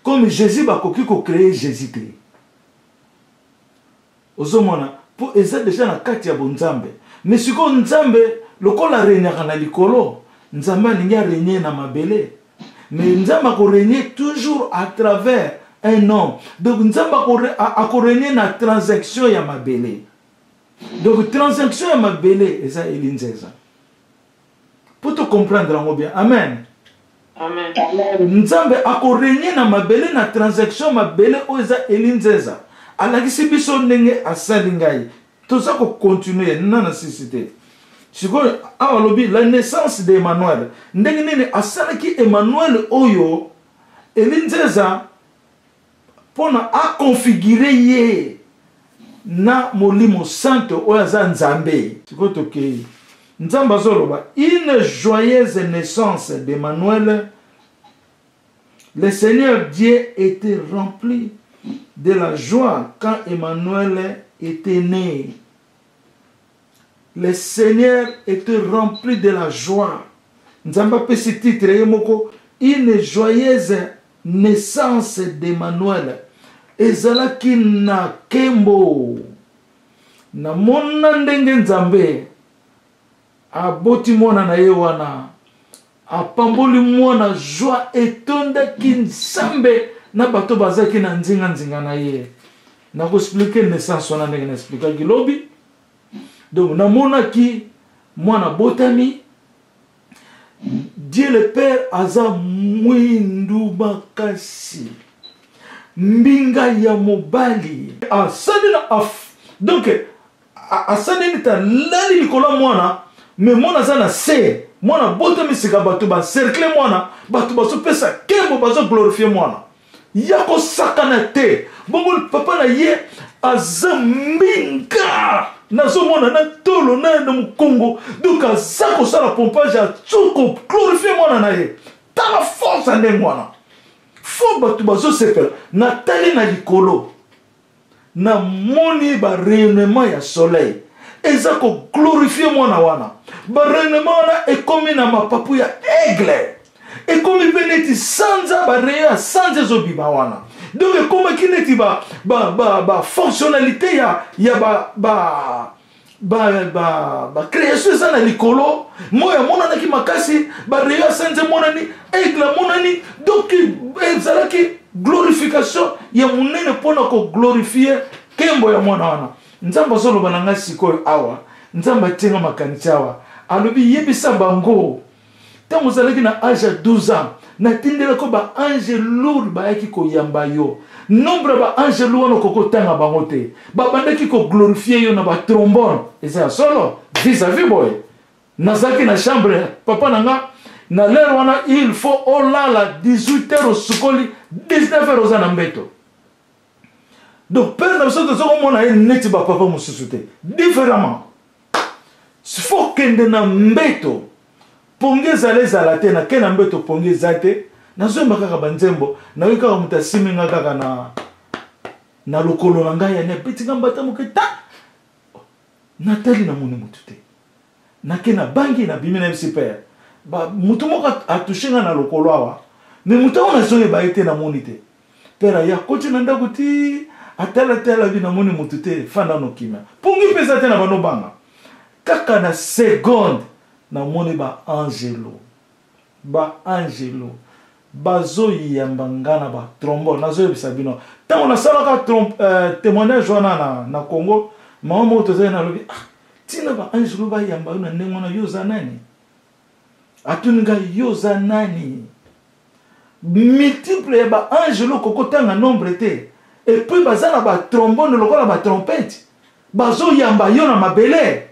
comme Jésus bakoki ko créer Jésus-Christ. Ozomona pour eza déjà na kati ya bonzambe. Mais siko nzambe lokola renyaka na likolo, nzambe alingi régner na mabele. Mais nzambe ko régner toujours à travers un homme. Donc nzambe ko régner na transaction ya mabele. Donc transaction ya mabele eza elinzeza. Pour te comprendre bien. Amen. Amen. Nzambe ako régner na mabele na transaction mabele o eza elinzeza. Alakisi biso ndenge asali ngai. Toza ko continuer na nécessité. Siko awalobi la naissance de Emmanuel. Ndenge nini asalaki Emmanuel oyo elinzeza pona a configurer ye na molimo santo oyo aza nzambe. Siko toke nzamba zoloba une joyeuse naissance d'Emmanuel. Le Seigneur Dieu était rempli de la joie quand Emmanuel était né. Le Seigneur était rempli de la joie. Nzamba pe ce titre yemoko une joyeuse naissance d'Emmanuel. Ezalaki na kembo na mona ndenge nzambe aboti mwana na ye wana apamboli mwana joie etondaki nzambe na bato bazaki na nzinga na ye. Na ko expliquer naissance wana ndenge na expliquer gilobi. Donc namonaki mwana botami Dieu le Père aza mwindu makasi mbinga ya mobali asali na donc asali nita lali likola mwana mais mwana za na se mwana botami sika bato ba cercle mwana bato baso pesa kembo baso glorifier mwana yako sakana te bongo papa na ye aza mbinga nazo mwana na tolo na mukongo donc azako sala pompage a tsoko glorifier mwana na ye tala force ande mwana fo bato bazo sepela na tali na likolo na moni ba rayonnement ya soleil ezako glorifier mwana wana ba rayonnement wana ekomi na mapapu ya aigle ekomi beneti sanza ba rayon sanza zobiba wana. Donc comme qui n'est ba fonctionnalité ya création ça na likolo moya mona na ki makasi ba rayon sanza mona ni aigle mona ni donc ezalaki glorification ya munene pona ko glorifier kembo ya mwana wana. Nzamba solo bananga sikoyo awa nzamba tenga makanisa awa alobi yebisa bango tango zalaki na âge ya 12 ans na tindela ko ba ange lourd ba yaki ko yamba yo nombre ba ange lourd no koko tanga bango te ba bandaki ko glorifier yo na ba trombone eza solo vis-à-vis boy nazaki na chambre papa nanga na l'heure wana il faut olala 18h au sukoli 19h aux anambeto. Donc père na biso tozo komona ye neti ba papa mosusu te différemment faut kende na mbeto ponge zale zalate na kena mbeto ponge zate na zomba kaka banzembo na wika ka mutasimi nga kaka na lokolo na ngai ya ne pitinga mbata muketa natali na moni mutu te na kena bangi na bimina msi père ba mutu moko atushinga na lokolo awa mais mutu ona zoye ba ete na moni te père ya koti na ndako ti atala tala bi na moni mutu te fanda no kima pongi pesa te na bano banga kaka na seconde na moni ba angelo bazo yambanga na ba trombone nazo yebisa bino tango na salaka témoignage wana na Congo mama moto zai na lobi tina ba angelo ba yamba na ndenge na yoza nani atuninga yoza nani multiple ba angelo kokotanga nombre te et puis bazana ba trombone lokola ba trompette bazo yamba yo na mabele.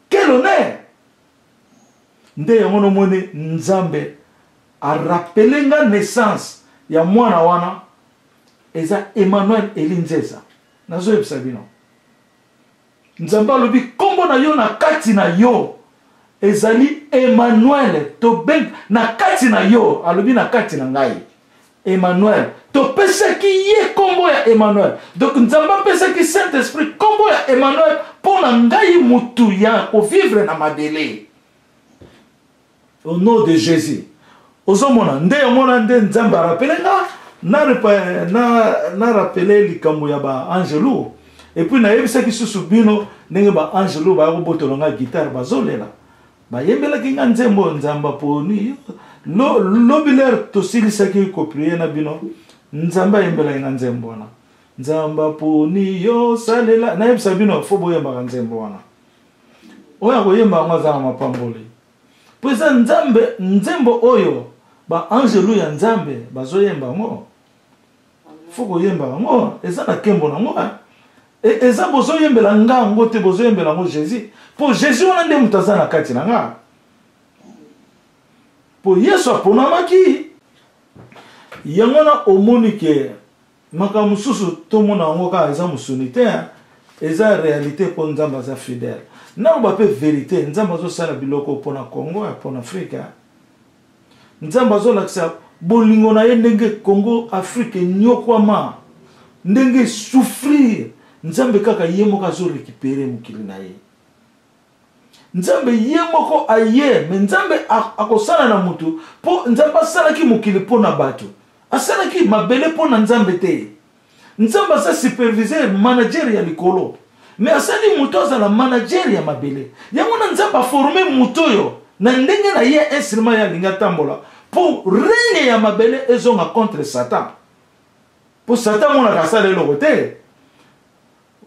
Quel honneur! Nde yango no moni nzambe a rappelé nga naissance ya mwana wana eza Emmanuel elinzeza nazo yebisa bino nzambe alobi kombo na yo na kati na yo ezali Emmanuel to ben na kati na yo alobi na kati na ngai Emmanuel to pesaki ye kombo ya Emmanuel. Donc nzambe pesaki Saint-Esprit kombo ya Emmanuel pona ngai mutu ya ko vivre na mabele. Au nom de Jésus. Ozomona nde yomona nde nzambe rappeler nga na rappeler likambo ya ba Angelo et puis na yebisa ki susu bino ndenge ba Angelo ba robotolonga guitare bazolela ba yembela ki nga nzembo nzamba poni lobiler to silisaki ko prier na bino nzamba yembela nga nzembo wana nzamba poni yo salela na yebisa bino fo boyemba nga nzembo wana oya ko yemba nga za mapamboli pesa nzembo oyo ba Angelo ya nzambe bazoyemba ngo foko yemba ngo eza na kembo na ngo eza bozo yembela ngango te bozo yembela ngo Jésus po Jésus wana nde mutaza na kati na nga po Yesu apona maki yango na omoni ke maka mususu to mona ngo ka eza musunite eza réalité po nzamba za fidèle na ba pe vérité nzamba zo sala biloko pona Congo ya pona Afrika nzamba zo laksa bolingo na ye ndenge Congo Afrique nyokwama ndenge souffrir nzambe kaka ye moko zo récupérer mukili na ye nzambe ye moko aye me nzambe akosala na mutu po nzambe asala ki mukili po na bato asala ki mabele po na nzambe te nzambe sa superviseur manager ya likolo me asali mutu azala manager ya mabele yango na nzambe former mutu yo na ndenge na ye instrument ya linga tambola pour règne ya mabele ezonga contre Satan. Pour Satan mona kasala eloko te.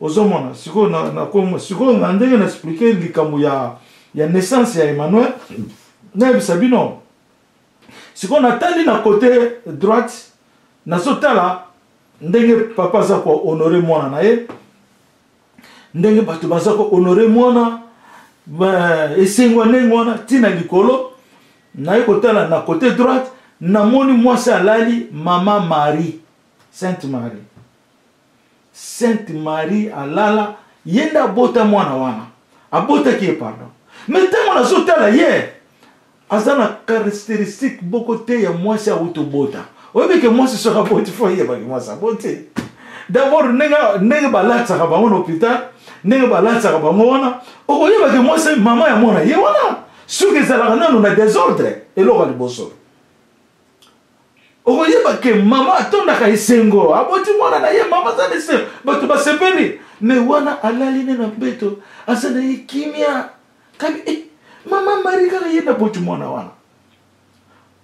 Ozomona siko na komo siko ndenge na expliquer likambo ya naissance ya Emmanuel. Na bisabino. Siko natali na côté droite na sotala ndenge papa za ko honorer mwana na ye. Ndenge bato baza ko honorer mwana ba esengwa nengwana tina likolo. Na yekotala na côté droite namoni mwasi alali mama Marie Sainte Marie alala yenda bota mwana wana abota ki pardon mais tango nazotala ye azana caractéristique boko te ya mwasi auto bota oyebi ke mwasi soka boti fo ye ba mwasi abote d'abord nenge balatsa ka bango hôpital nenge balatsa ka bango wana okoyeba ke mwasi mama ya mwana ye wana suki ezalaka nano na désordre eloko liboso okoyeba ke mama atondaka esengo aboti mwana na ye mama aza na esengo bato basepeli me wana alali ne na mbeto aza na ye kimia kabi mama Marie kaka ye naboti mwana wana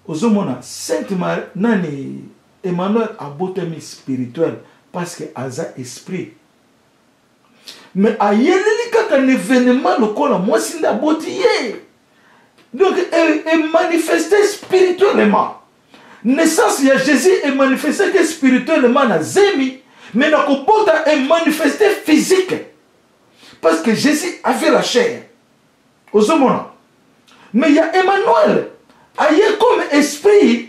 ozomona Sainte Marie nani Emmanuel abotami spirituel parce que aza esprit mais ayeleli kaka na événement lokola mwasi nde aboti ye. Donc, est manifesté spirituellement. Naissance de Jésus est manifesté que spirituellement na zemi, mais na kobota est manifesté physique. Parce que Jésus avait la chair. Aux hommes. Mais il y a Emmanuel, aïe comme esprit,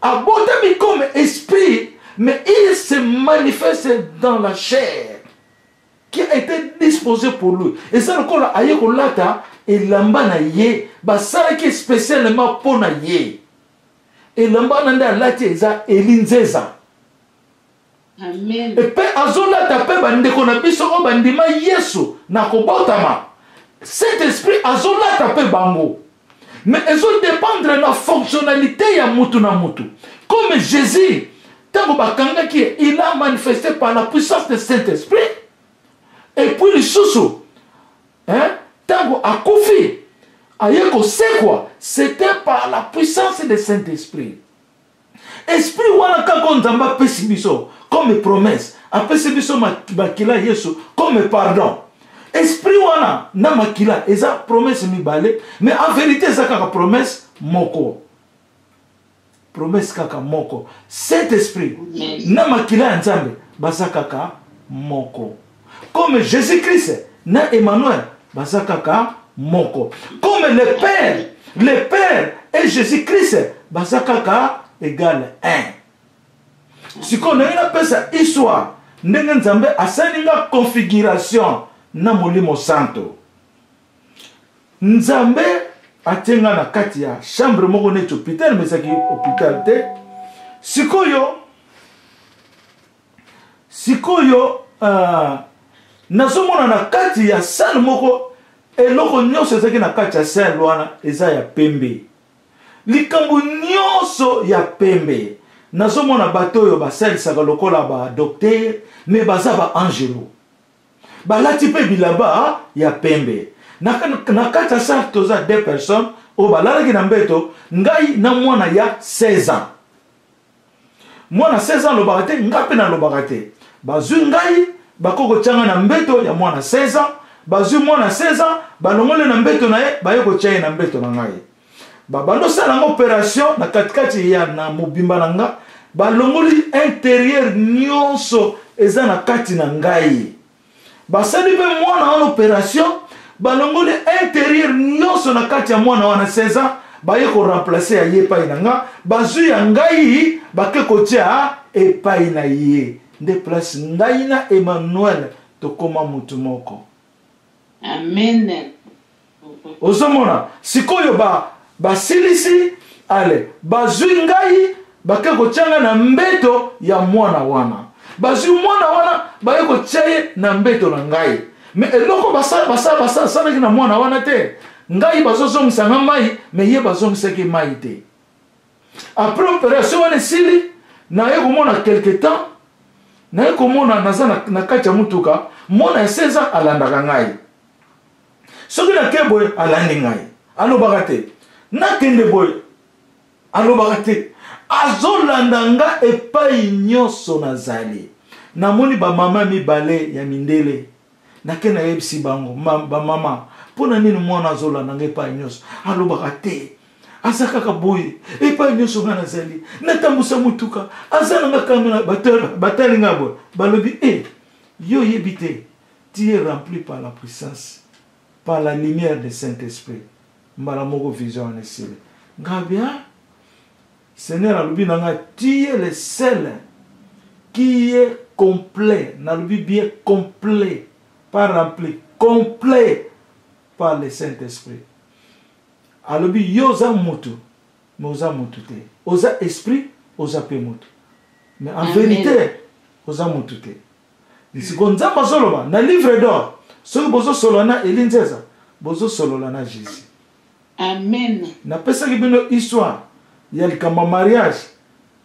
abotami comme esprit, mais il se manifeste dans la chair qui a été disposée pour lui. Et ça, le corps aïe kolata. Et lamba na ye basala ki spécialement pour na ye et lamba nanda lati eza elinzeza Amen. et pe azola tape bandeko na biso o bandima Yesu na kobotama cet esprit azola tape bango mais ezo dépendre na fonctionnalité ya mutu na mutu comme Jésus tango bakanga ki il a manifesté par la puissance de Saint-Esprit et puis le susu hein tango akufi ayeko sekwa c'était par la puissance de Saint-Esprit. Esprit wana kako nzamba pesi biso comme promesse apesi biso makila Yesu comme pardon. Esprit wana na makila eza promesse mibale mais en vérité eza kaka promesse moko. Promesse kaka moko. Saint-Esprit na makila nzambe baza kaka moko. Comme Jésus-Christ na Emmanuel Basakaka moko. Comme le Père et Jésus-Christ, Basakaka égale 1. Si on a une histoire, Nzambe asaninga configuration na molimo santo. Nzambe atenga na kati ya chambre moko neti hôpital mais saki hôpital te. Sikoyo nazomona na kati ya salle moko eloko nyonso ezaki na kati ya salle wana eza ya pembe. Likambo nyonso ya pembe. nazomona bato oyo basalisaka lokola ba docteur mais baza ba angelo balati mpe bilamba ya pembe na kati ya sala toza 2 personnes oyo balalaki na mbeto ngai na mwana ya 16 ans mwana 16 ans alobaka te nga mpe nalobaka te bazwi ngai bakoko tianga na mbeto ya mwana 16 ans bazwi mwana 16 ans balongole na mbeto na ye baye kotia ye na mbeto na ngai babando salanga opération na katikati ya na mobimba na nga balongoli intérieur nyonso eza na kati na ngai basali mpe mwana wana opération balongoli intérieur nyonso na kati ya mwana wana 16 ans baye koremplace ya ye epai na nga bazwi ya ngai bake kotia epai na ye nde place ngai na Emmanuel tokoma mutu moko. Amen. Ozomona sikoyo basilisi ale bazwi ngai bake kotianga na mbeto ya mwana wana bazwi mwana wana baye kotia ye na mbeto na ngai mais eloko basalaki na mwana wana te ngai bazozongisanga mai mais ye bazongisaki mai te après opération wana esili naye komona quelque temps naye komona naza na kati ya mutuka mwana ya 16 ans alandaka ngai soki nake boye alandi ngai alobaka te nakende boye alobaka te azolanda nga epai nyonso nazali namoni bamama mibale ya mindele nake nayebisi bango bamama mpona nini mwana azolanda nga epai nyonso alobaka te aza kaka boye epai nyonso nga nazali natambusa mutuka aza nanga kamera batali nga boye balobi yo yebi te tu es rempli par la puissance par la lumière du Saint-Esprit mbala moko vision en esile nga bien Seigneur alobi nanga tu es le seul qui est complet nalobi bien complet pas rempli complet par le Saint-Esprit alobi yo oza mutu mais oza mutu te oza esprit oza pe mutu mais en vérité oza mutu te disiko nzambe azoloba na livre d'or soki bozosolola na elinzeza bozosolola na Jésus. Amen. Napesaki bino histoire ya likambo mariage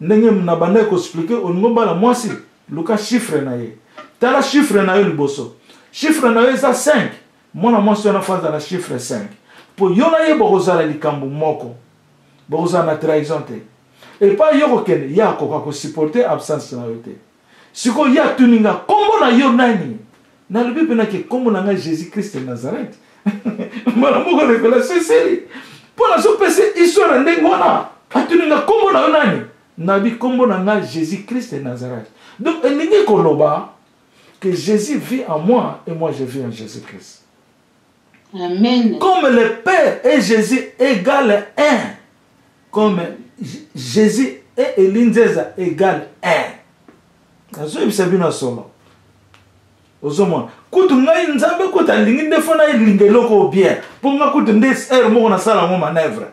ndenge na banda koexplique oningo bala mwasi luka chiffre na ye tala chiffre na yo liboso chiffre na yo eza 5 mwana mwasi wana faza na chiffre 5 po yo na ye bokozala likambo moko bokozala na trahison te epa yo kokende ya akoka kosupporte absence na yo te siko ya tuninga kombo na yo nani nalobi mpe nake kombo na nga Jésus Christ de Nazareth mbala moko révélation esili mpo nazopesa histoire ya ndenge wana atuninga kombo na yo nani nabi kombo na nga Jésus Christ de Nazareth. Donc elingi koloba que Jésus vit en moi et moi je vis en Jésus Christ. Amen. Comme le Père et Jésus égale 1, comme Jésus et Elinzeza égale 1. Nazo yebisa bino solo ozomona kutu ngai nzambe kuta lingi ndefona elingeloko bien po nga kutu nde moko na sala mo manœuvre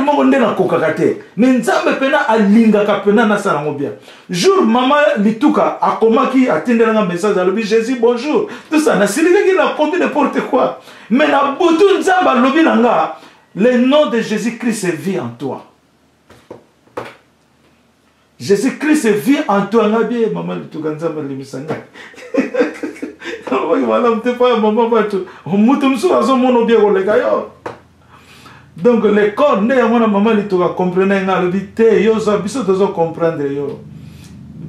moko nde na kokaka te mais nzambe pena alingaka pena na sala mo bien jour mama lituka akomaki atindelanga message alobi Jésus bonjour tout ça na silikaki na kombi n'importe quoi mais na butu nzambe alobi nanga le nom de Jésus-Christ vit en toi. Jésus-Christ vit en toi. Nga bien mama lituka nzambe limisanga donc les corps ne yamona maman litoka comprendre nga le bité yo zo biso tozo comprendre yo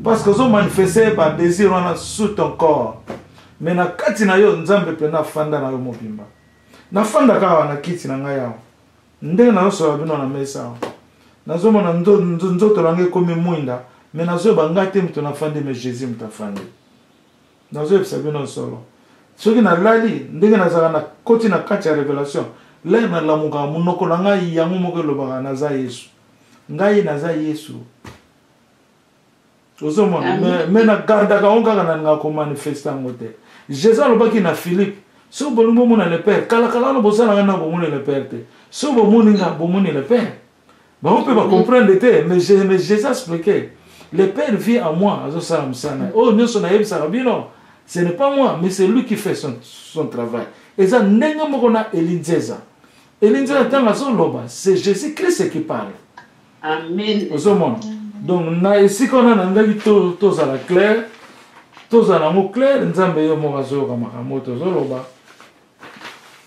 parce que zo manifester par désir wana sous ton corps mais na kati na yo nzambe pena fanda na yo mobimba na fanda ka na kiti na nga yawo ndenge na so bino na mesa nazo mona nzoto lange komi mwinda mais nazo bangate mtu na fande mais Jésus mtafande nazo ebisabino solo soki na lali ndenge nazala na koti na kati ya révélation le na lamuka munoko na ngai yango moko lobaka naza Yesu ngai naza Yesu ozomona mais na gardaka onga na nga ko manifesta ngote Jésus alobaki na Philippe so bolumbo mona le Père kala no bosala na bomona le Père te so bomoni nga bomoni le Père ba on peut pas comprendre te mais Jésus expliquait le Père vit en moi azosala msana oh nyoso na yebisa bino. Ce n'est pas moi, mais c'est lui qui fait son travail. Et ça, Elinzeza. Elinzeza, c'est Jésus-Christ qui parle. Amen. Donc na esika wana nandaki tozala clair, tozala ngo clair, nzambe yo moko azoyoka makambo tozoloba.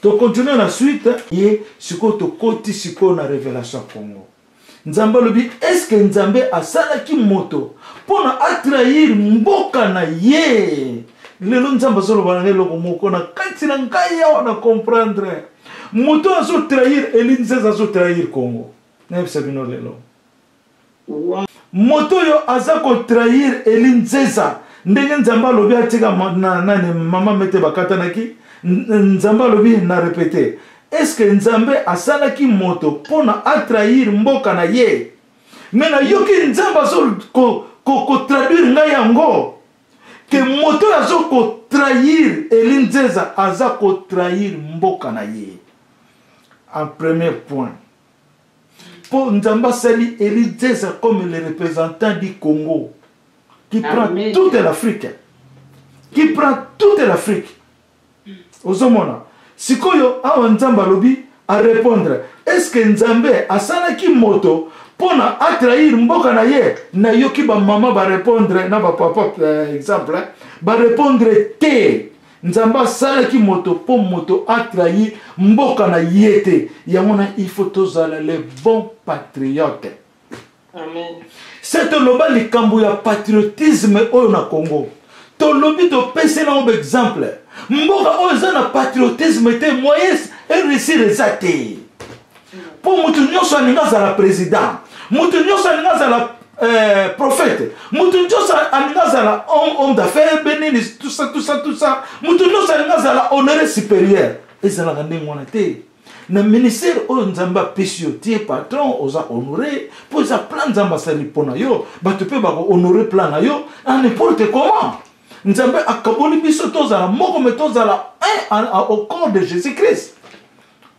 To continuer la suite ye siko to koti siko na révélation Congo. Nzambe lobi est-ce que Nzambe asalaki moto pona atrahir mboka na ye? Lelo Nzambe azoloba na lelo moko na kati na ngai ya na comprendre. Moto azo trahir Elinzeza azo trahir Congo. Na sabino lelo. Moto yo aza ko trahir Elinzeza. Ndenge Nzambe lobi atika na mama mete bakata naki. Nzambe lobi na répéter. Est-ce que Nzambe asalaki moto pona atrahir mboka na ye? Mais na yoki Nzambe azo ko traduire nga yango. Que moto azo ko trahir Elinzeza aza ko trahir mboka na ye. En premier point. Pour Nzambe sali Elinzeza comme le représentant du Congo. Qui prend toute l'Afrique. Qui prend toute l'Afrique. Ozomona. Sikoyo awa Nzambe lobi a répondre. Est-ce que Nzambe asalaki moto pona atrahir mboka na ye? Na yoki ba mama ba répondre na ba papa exemple ba répondre te. Nzambe asalaki moto po moto atrahir mboka na ye te. Yamona il faut tozala les bons patriotes. Amen. C'est loba likambo ya patriotisme oyo na Congo. To lobi to pese na exemple. Mboka oyo na patriotisme te moyes et réussir ezate. Pour mutu nyonso aninga za président, mutu nyonso aninga za prophète, mutu nyonso aninga za homme d'affaires, béni tout ça. Mutu nyonso aninga za honoré supérieur. Ezala ndenge wana te. Na ministère oyo Nzambe apesi yo tie patron oza honoré pour za plan Nzambe asali pona yo, bato pe bako honoré plan na yo n'importe comment. Nzambe akaboli biso tozala moko me tozala au corps de Jésus-Christ.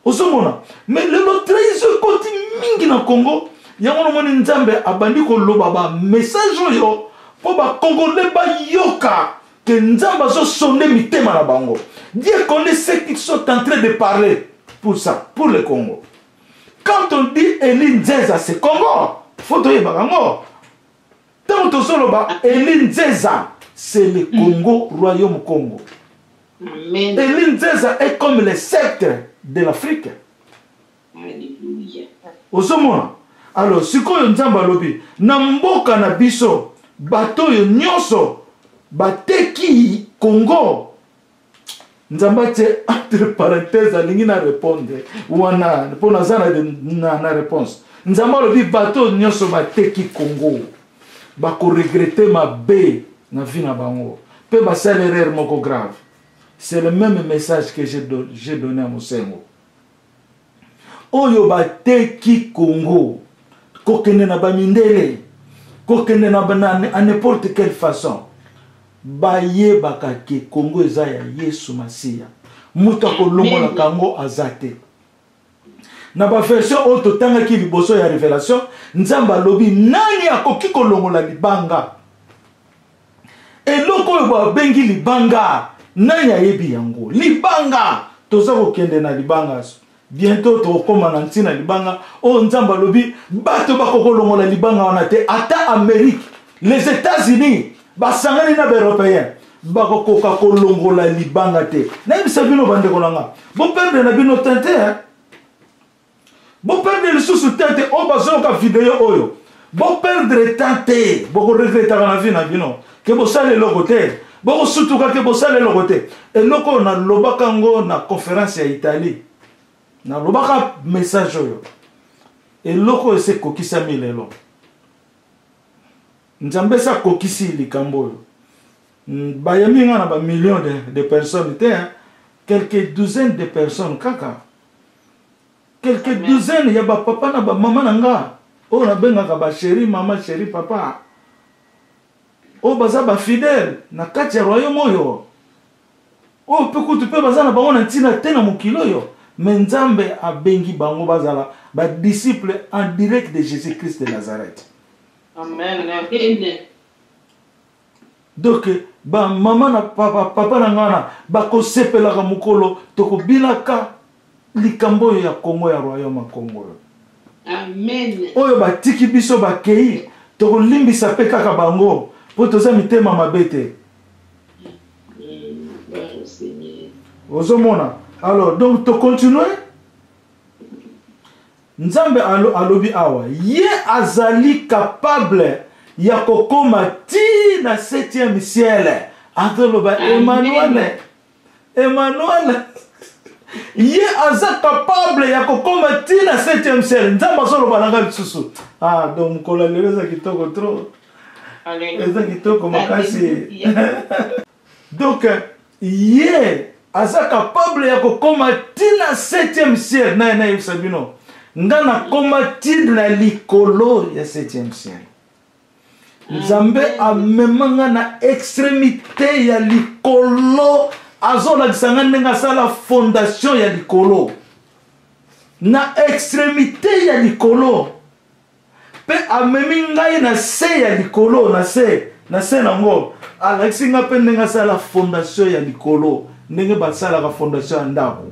Osomona. Mais le trahison koti mingi na Congo, yango moni Nzambe abandi ko loba ba message yo po ba Congolais ba yoka que Nzambe zo sonner mitema na bango. Dieu connaît ceux qui sont en train de parler pour ça, pour le Congo. Quand on dit Elinzeza c'est Congo, faut te yeba Congo. Tant to soloba Elinzeza c'est le Congo, royaume Congo. Amen. Elinzeza est comme le sceptre de l'Afrique. Alléluia. Osomona. Alors, sikoyo Nzambe lobi, na mboka na biso, bato yo nyonso, bateki Congo. Nzambe te entre parenthèses alingi na répondre. Wana, pour na réponse. Nzambe lobi, bato nyonso bateki Congo. Bako regretter ma bé. Na vie na bango. Pe basal erreur moko grave. C'est le même message que j'ai donné à Mosengo. Oyo bateki Congo. Kokene na bamindele. Kokene na à n'importe quelle façon. Baye bakake Congo eza ya Yesu Masiya. Muta ko longola kango azate. Na ba version oto tanga ki liboso ya révélation, Nzamba lobi nani akoki ko longola libanga. Eloko yo bengi libanga nanya yebi yango libanga toza kokende na libanga bientôt to koma na ntina libanga o Nzamba lobi bato bakokolongola libanga wana te ata Amérique les États-Unis basangani na européen bakokoka kolongola libanga te na yebisa bino bande kolanga bo perdre na bino tente bo perdre le sous tente o bazoka vidéo oyo bo perdre tente bo ko regretter na vie na bino que vous savez le côté, bon surtout que vous savez le côté. Et là on a l'obakango na conférence à Italie, na l'obaka message yo. Et là on essaie kokisa milelo. Nzambe sa kokisi likambo. Bayami nga na ba millions de personnes te, quelques douzaines de personnes kaka. Quelques douzaines ya ba papa na ba mama nanga. Oh na benga ka ba chéri maman chéri papa. O baza ba fidèle na kati ya royaume oyo. O pekutu pe baza na bango na ntina te na mokilo yo. Mais Nzambe abengi bango bazala ba disciples en direct de Jésus-Christ de Nazareth. Amen. Donc ba mama na papa na ngana ba ko sepela ka mukolo to ko bilaka likambo ya Congo ya royaume Congo. Amen. Oyo ba tiki biso ba kei tokolimbisa mpe kaka bango mpo toza mitema mabe te. Ozomona. Alors donc to continuer. Nzambe alobi awa ye azali capable ya kokoma ti na 7e ciel. Atoloba Emmanuel. Ye aza capable ya kokoma ti na 7e ciel. Nzambe azoloba nanga lisusu. Ah donc mkola leleza kitoko trop. Eza kitoko makasi. Donc ye aza capable ya kokoma ti na 7e ciel. Na yebisabino. Ngana koma ti na likolo ya 7e ciel. Nzambe amemanga na extrémité ya likolo. Azola disanga nenga sala fondation ya likolo. Na extrémité ya likolo. Pe amemi ngai na se ya likolo. Na se nango. Alexi nga pe nenga sala fondation ya likolo. Nenge basala ka fondation ya ndako.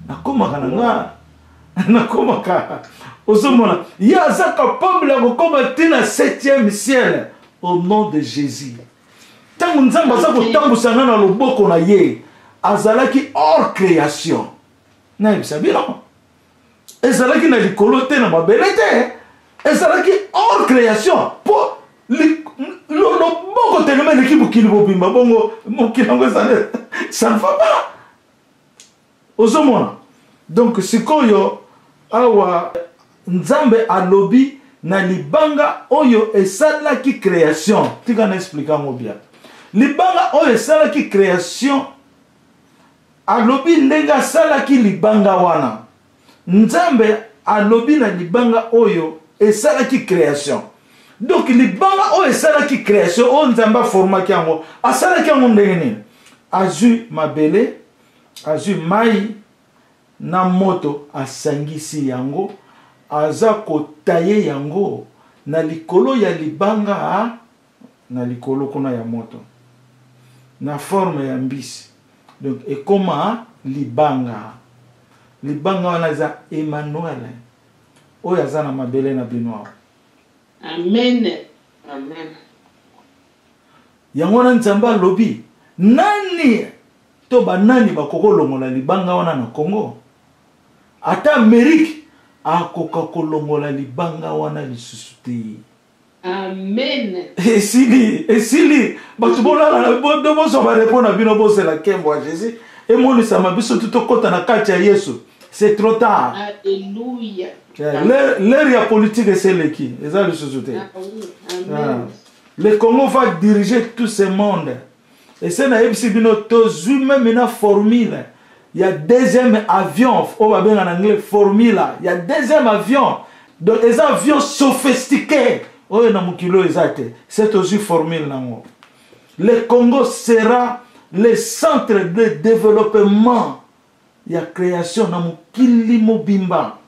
Nakomaka na nga. Nakomaka. Osomona. Ya aza capable ya kokoma ti na 7e ciel. Au nom de Jésus. Tangu nzambe aza kotambusa nga na loboko na ye. Azalaki hors création. Na yebisa bino. Ezalaki na likolo te na mabele te. Ezalaki hors création. Po loboko te ngeme leki mokili bobimba bongo mokili yango ezale. Ça ne va pas. Ozomona. Donc sikoyo awa nzambe alobi na libanga oyo esalaki création. Tika na expliquer ngo bien. Libanga oyo esalaki création. Alobi ndenga salaki libanga wana. Nzambe alobi na libanga oyo esalaki création. Donc libanga oyo esalaki création o nzamba formaki yango. Asalaki yango ndenge nini? Azu mabele, azu mai na moto asangisi yango. Aza kotaye yango na likolo ya libanga na likolo kuna ya moto. Na forme ya mbisi. Donc, et comment libanga? Libanga wana za Emmanuel. Oya zana mabele na binoa. Amen. Amen. Yangona nzamba lobi. Nani to banani bakoko longola libanga wana na Congo? Ata Amerique akoka kolongola libanga wana lisusu te. Amen. Esili, batubona na bodo so ba répondre bino bo c'est la kembo à Jésus et moi ça m'a biso tout kota na kati ya Yesu. C'est trop tard. Alléluia. L'air ya politique c'est le qui, les a le société. Amen. Le Congo va diriger tout ce monde. Et c'est na ebisi bino tozu même na formule. Il y a deuxième avion, on va bien en anglais formule. Il y a deuxième avion. Donc les avions sophistiqués. C'est aussi formule. Le Congo sera le centre de développement. Il y a création dans Mukili Mobimba.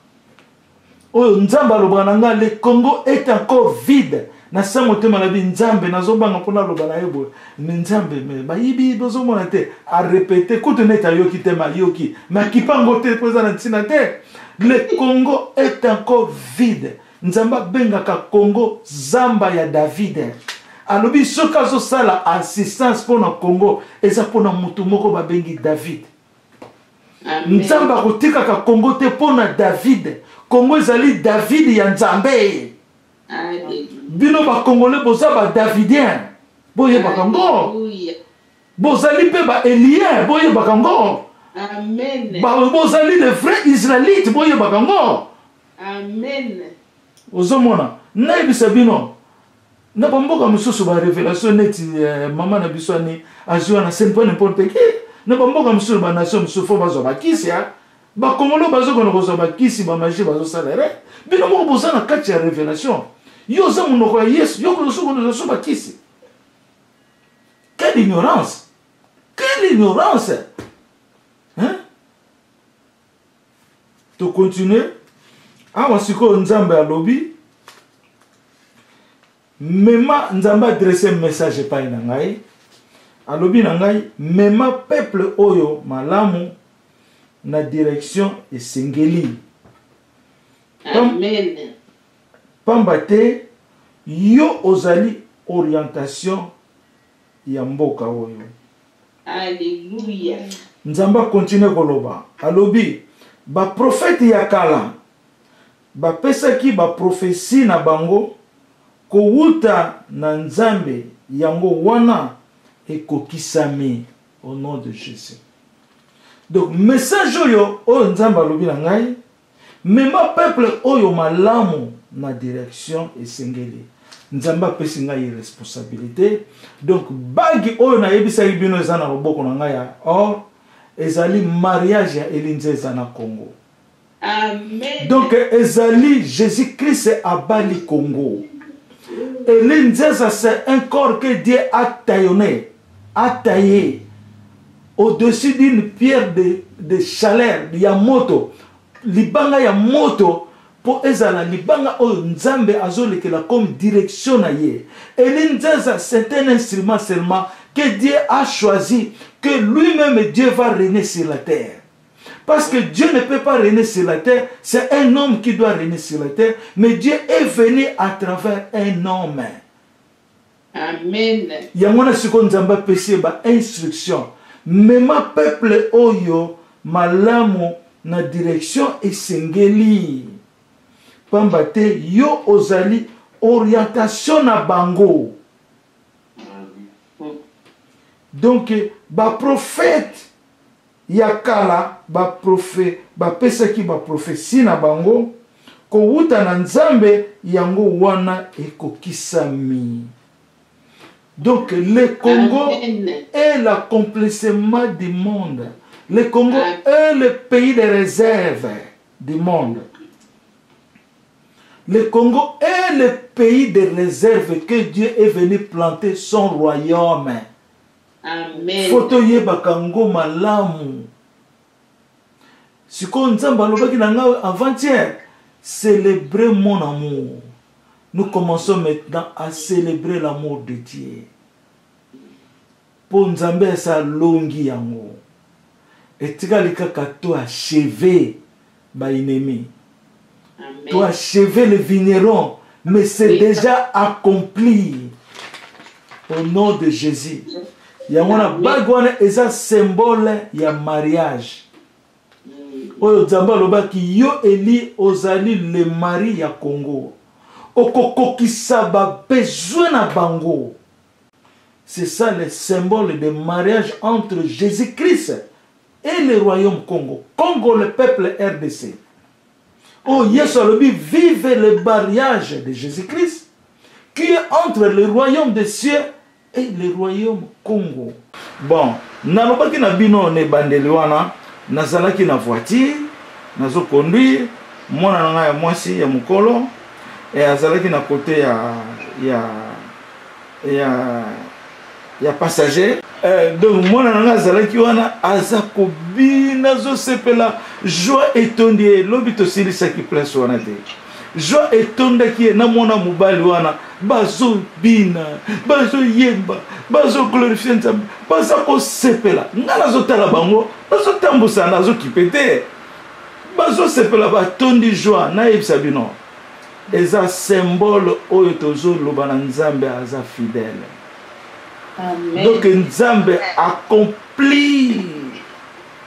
Le Congo est encore vide. Na samote malabi nzambe nazobanga pona lobana yebo nzambe me bayibi bozomona te a répéter kuteneta yoki te mayoki makipango te poza na ntina te. Le Congo est encore vide. Nzamba bengaka Congo zamba ya David. Alobi soka zo sala assistance pour na Congo eza pona mutu moko babengi David. Nzamba kotika ka Congo te pona David. Congo ezali David ya Nzambe. Bino ba Congolais boza ba Davidien. Boye bakango. Bozali pe ba Élien, boye bakango. Amen. Ba bozali le vrai Israélite, boye bakango. Amen. Ozomona, na ebisa bino. Na bamboka mususu ba révélation neti mama na biswani azwa na scène pas n'importe qui. Na bamboka mususu ba nation mususu fo bazo bakisi ya. Ba Congolais bazo kono kozo bakisi ba magie bazo salere. Bino mo boza na kati ya révélation. Yo za munoko ya Yesu, yo kozo kono zo bakisi. Quelle ignorance! Quelle ignorance! Hein? To continuer. Awa siko nzambe alobi. Mema nzambe adresse un message pa na ngai. Alobi na ngai mema peuple oyo malamu na direction esengeli. Amen. Pamba te yo ozali orientation ya mboka oyo. Alléluia. Nzamba continue koloba. Alobi, ba prophète ya kala, ba pesaki ba prophétie na bango, kowuta na nzambe yango wana ekokisami au nom de Jésus. Donc message oyo nzamba alobi na ngai, mema peuple oyo malamu na direction esengeli. Nzamba pesi ngai responsabilité. Donc bagi oyo na yebisa bino eza na loboko na ngai ya or ezali mariage ya Elinzeza na Congo. Amen. Donc ezali Jésus-Christ abali Congo. Elinzeza c'est un corps que Dieu a taillonné, a taillé au-dessus d'une pierre de chaleur, ya moto, libanga ya moto, pour ezala libanga o nzambe azolekela comme direction na ye. Elinzeza c'est un instrument seulement que Dieu a choisi, que lui-même Dieu va régner sur la terre. Parce que Dieu ne peut pas régner sur la terre, c'est un homme qui doit régner sur la terre, mais Dieu est venu à travers un homme. Amen. Yamona siko nzamba pesi ba instruction. Mema peuple oyo malamu na direction esengeli. Pambate yo ozali orientation na bango. Donc ba prophète yakala ba prophète ba pesaki ba prophétie na bango ko wuta na nzambe yango wana ekokisami. Donc le Congo est l'accomplissement du monde. Le Congo est le pays de réserve du monde. Le Congo est le pays de réserve que Dieu est venu planter son royaume. Amen. Photo yeba kango malamu. Siko nzamba lobaki na nga avant-hier, célébrer mon amour. Nous commençons maintenant à célébrer l'amour de Dieu. Pour nzambe sa longi yango. Et tika likaka to achever ba ennemi. To achever le vigneron, mais c'est déjà accompli au nom de Jésus. Yamona bagwana eza symbole ya mariage. Oyo nzamba lobaki yo eli ozali le mari ya Congo. Okokokisa ba besoin na bango. C'est ça le symbole de mariage entre Jésus-Christ et le royaume Congo. Congo, le peuple RDC. Oh, Yesu alobi, vive le mariage de Jésus-Christ qui est entre le royaume des cieux et le royaume Congo. Bon, nalobaki na bino ne bandeli wana, nazalaki na voiture, nazo conduire, mwana na ngai ya mwasi ya mukolo, et azalaki na côté ya passager. Donc mwana na ngai azalaki wana azako bina zo sepela joie étondie lobi to silisaki place wana te. Joie etondaki na mwana mobali wana bazo bina, bazo yemba, bazo glorifier Nzambe, bazo ko sepela. Ngana zo tala bango, bazo tambusa na zo kipete. Bazo sepela ba tondi joie na yebisa bino. Eza symbole oyo tozo loba na Nzambe aza fidèle. Amen. Donc Nzambe accomplit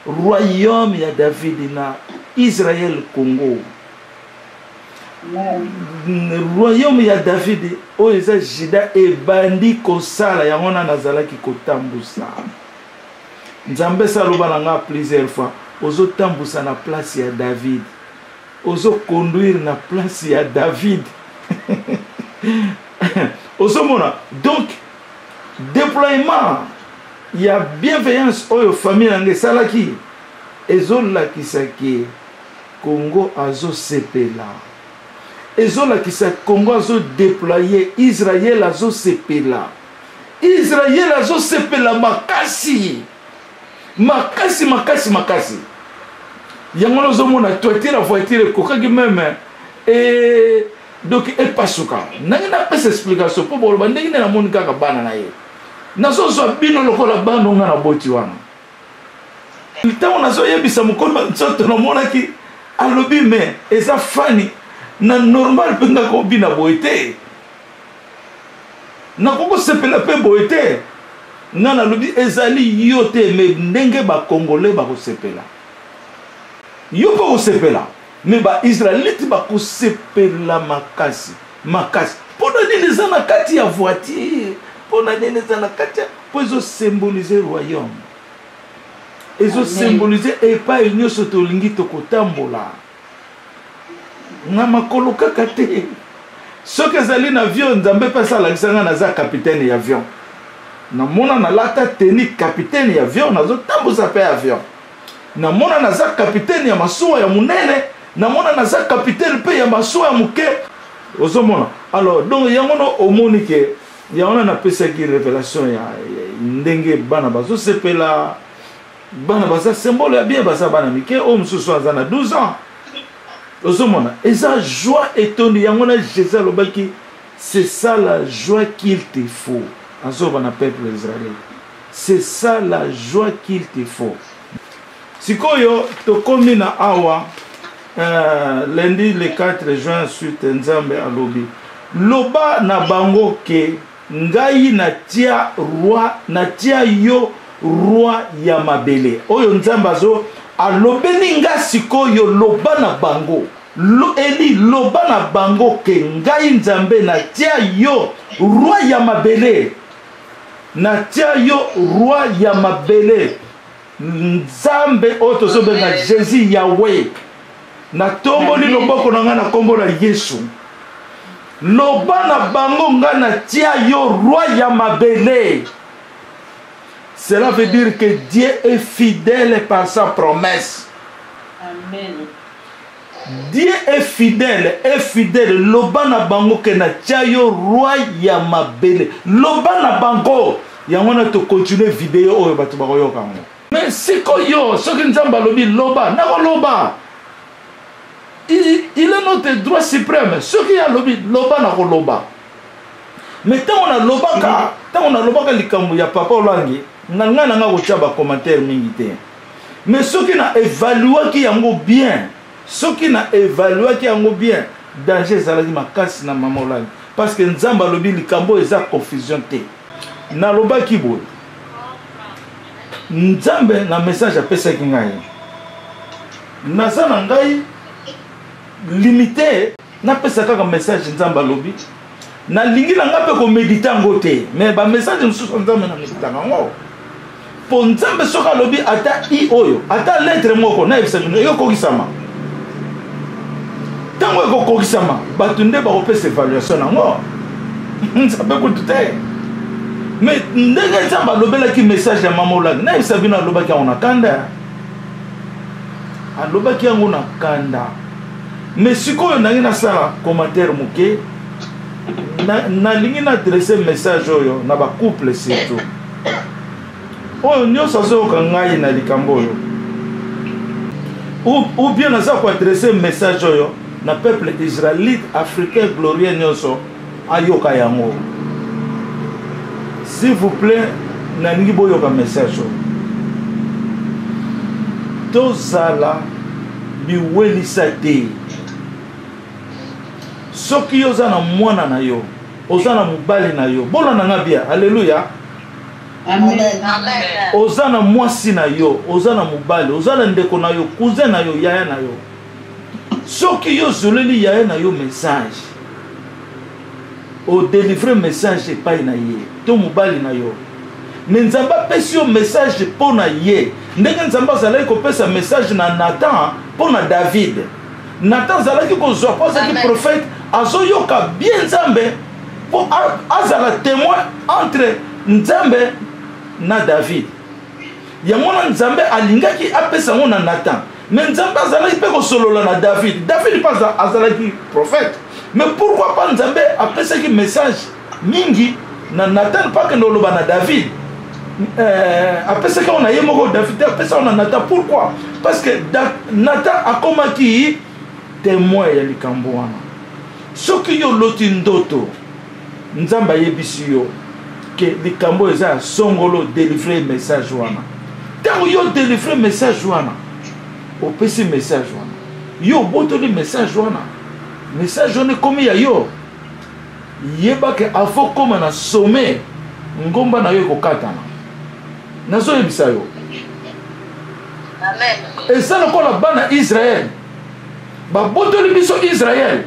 royaume ya David na Israël Congo. Royaume ya David oyo eza Juda ebandi kosala yango na nazalaki kotambusa. Nzambe saloba na nga plusieurs fois ozo tambusa na place ya David. Ozo conduire na place ya David. Ozo mona. Donc déploiement il y a bienveillance oyo famille nge salaki ezola kisaki Congo azo sepela ezola kisaki Congo azo déployer Israël azo sepela Israël azo sepela makasi yango lozo mona toiture la voiture kokaki même et donc et pasuka nangina pesa explication pour bolo bandeki na moni kaka bana na ye nazo zo bino lokola bano nga na boti wana ntango nazo yebisa mukolo nzoto na monaki alobi me eza fani na normal penga ko bina boite nakoko sepela pe boye te nga nalobi ezali yo te me ndenge bakongole bakosepela yo mpe kosepela me baisraelite bakosepela makasi makasi mpona nini eza na kati ya voiture mpona nini eza na kati ya mpo ezosymbolize royaume ezosymbolize epai nyonso tolingi tokotambola nga makolo kaka te soki ezali na avion nzambe mpe asalakisa nga naza kapitaine ya avion namona nalata teni kapitaine ya avion nazotambusa mpe avion namona naza kapitaine ya masuwa ya monene namona naza kapitaine mpe ya masuwa ya moke ozomona alors donc yango no omoni ke yango napesaki révélation ya ndenge bana bazosepela bana baza symbole ya bien baza bana mike oyo mosusu aza na 12 ans ozomona eza joie étonnée yango na Jésus alobaki c'est ça la joie qu'il te faut azoba na peuple israélien c'est ça la joie qu'il te faut sikoyo tokomi na awa lundi le 4 juin suite nzambe alobi loba na bango ke ngai natia yo roi ya mabele oyo nzambe azo alobeli nga sikoyo loba na bango eli loba na bango ke ngai nzambe natia yo roi ya mabele natia yo roi ya mabele nzambe oyo tozobenga Jésus Yahweh natomboli loboko na nga na kombo na Yesu loba na bango nga natia yo roi ya mabele. Cela veut dire que Dieu est fidèle par sa promesse. Amen. Dieu est fidèle, loba na bango ke natia yo roi ya mabele loba na bango yango na to continuer vidéo oyo bato bakoyoka ngo mais sikoyo soki nzambe alobi loba nako loba il est notre droit suprême soki alobi loba nako loba mais tant on a lobaka likambo ya papa olangi nga na nga kotia ba commentaire mingi te mais soki na évaluer ki yango bien soki na évaluer ki yango bien danger ezalaki makasi na mama olangi parce que nzambe alobi likambo eza confusion te nalobaki boye nzambe na message apesaki ngai naza na ngai limité napesa kaka message nzambe alobi nalingi na nga mpe komédite yango te mais bamessage mosusu nzambe na méditaka yango mpo nzambe soki alobi ata i oyo ata lettre moko nayebisa bino ekokokisama ntango ekokokisama bato nde bakopesa évaluation nango nzambe kutu te mais ndenge nzambe alobelaki message ya mama olangi nayebisa bino alobaki yango na kanda alobaki yango na kanda mais sikoyo nangi nasala commentaire moke nalingi nadresse message oyo na bacouple surtout oyo nyonso azoyoka ngai na likambo oyo ou bien naza koadresse message oyo na peuple israélite africain glorieux nyonso ayoka yango s'il vous plaît nalingi boyoka message oyo tozala biwelisa te soki oza na mwana na yo oza na mobali na yo bolanda nga bia alleluya Amen. oza na mwasi na yo oza na mobali oza na ndeko na yo cousin na yo yaya na yo soki yo zoleli yaya na yo message odélivre message epai na ye to mobali na yo me nzambe apesi yo message mpo na ye ndenge nzambe azalaki kopesa message na Nathan mpo na David. Nathan azalaki kozwa mpo azalaki prophète azoyoka bien nzambe mpo azala témoin entre nzambe na David. Yango na nzambe alingaki apesa ngo na Nathan mais nzambe azalaki mpe kosolola na David. David mpe azalaki prophète mais pourquoi pas nzambe apesaki message mingi na Nathan mpaka noloba na David. Apesaki ngo na ye moko David apesa ngo na Nathan. Pourquoi? Parce que Nathan akomaki témoin ya likambo wana. Soki yo loti ndoto nzambe ayebisi yo ke likambo eza ya songolo délivrer message wana. Tango yo délivrer message wana opesi message wana yo botoli message wana message wana komi ya yo yeba ke afo koma na sommet ngomba na yo kokatana nazo yebisa yo Amen. eza lokola bana Israël babotoli biso Israël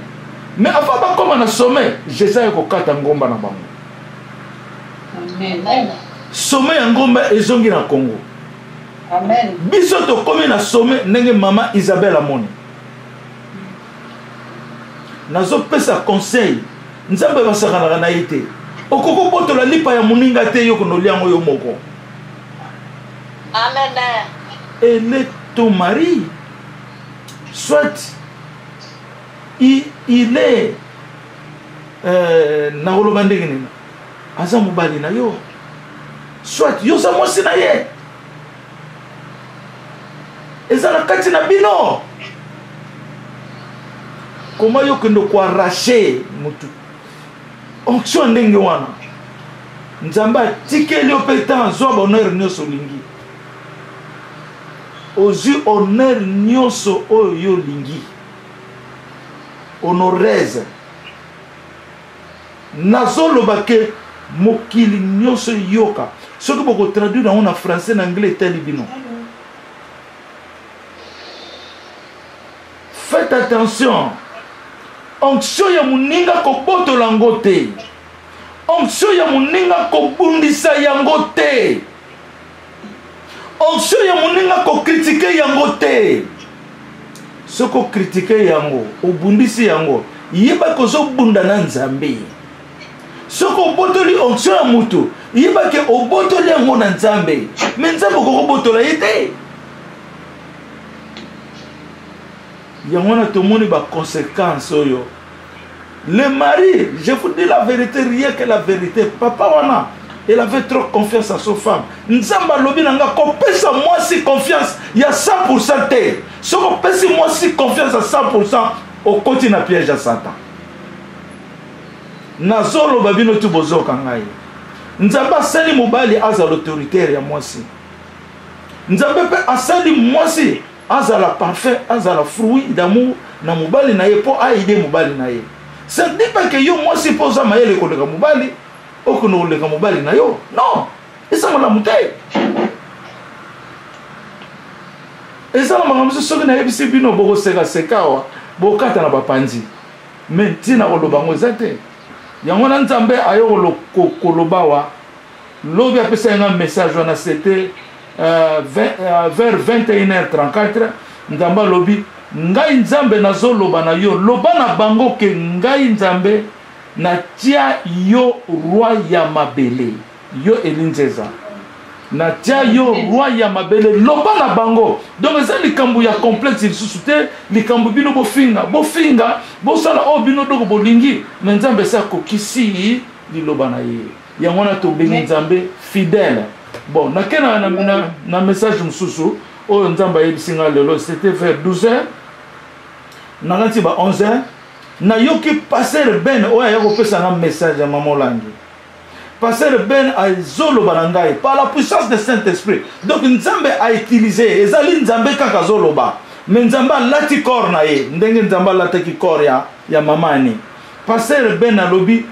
mais avant bakoma na sommet Jésus kokata ngomba na bango. Amen. Sommet ya ngomba ezongi na Congo. Amen. Biso tokomi na sommet ndenge mama Isabelle amoni. Nazo pesa conseil nzambe basakana na yete okoko botola lipa ya muninga te yo kono liango yo moko. Amen. Elle est ton mari, soit il est na koloba ndenge nini aza mobali na yo, soit yo za mwasi na ye eza na kati na bino. Koma yo kendo kwa arracher mutu onction ndenge wana nzambe atikeli yo mpe ntango azwa bahonneur nyonso olingi ozwi honneur nyonso oyo yo olingi honorese. Nazoloba ke mokili nyonso yoka soki bokotraduire yango na français na anglais etali bino. Faites attention, onction ya moninga kobotola yango te, onction ya moninga kobundisa yango te, onction ya moninga kokritike yango te. Soko okritike yango obundisi yango yeba kozobunda na nzambe. Soko obotoli onction ya mutu yeba ke obotoli yango na nzambe, me nzambe kokobotola ye te. Yango na tomoni ba conséquences oyo. Le mari, je vous dis la vérité, rien que la vérité. Papa wana, il avait trop confiance à sa femme. Nzamba lobi nanga kopesa moi si confiance, il y a 100% te. Si on pèse moi si confiance à 100%, au côté na piège à Satan. Nazolo babino tu bozo kangai. Nzamba sali mobali aza l'autoritaire ya moi si. Nzamba pe asali moi si aza la parfait, aza la fruit d'amour na mobali na ye po aider mobali na ye. Ça ne dit pas que yo moi si posa mayele koleka mobali, okono koleka mobali na yo. Non. Esa mala mutay. Esa la makamso soki na yebisi bino boko seka sekawa, bokata na bapanzi. Mais tina koloba ngo ezate. Yango na nzambe ayo kolobawa. Lobi apesa nga message wana c'était vers 21h34 nzamba lobi ngai nzambe nazoloba na yo loba na bango ke ngai nzambe na tia yo roi ya mabele yo elinzeza na tia yo roi ya mabele loba na bango. Donc eza likambo ya complexe lisusu te, likambo bino bofinga bosala o bino doko bolingi na nzambe sa kokisi liloba na ye. Yango na tobengi nzambe fidèle. Bon, na message mususu oyo nzamba yebisinga lelo c'était vers 12h nakati ba 11h na yoki passer Ben oyo ya kopesa na message ya mama Olangi. Passer Ben azoloba na ngai par la puissance de Saint-Esprit. Donc nzambe a utilisé ezali nzambe kaka zoloba mais nzamba lati corps na ye ndenge nzamba lataki corps ya mamani. Passer Ben alobi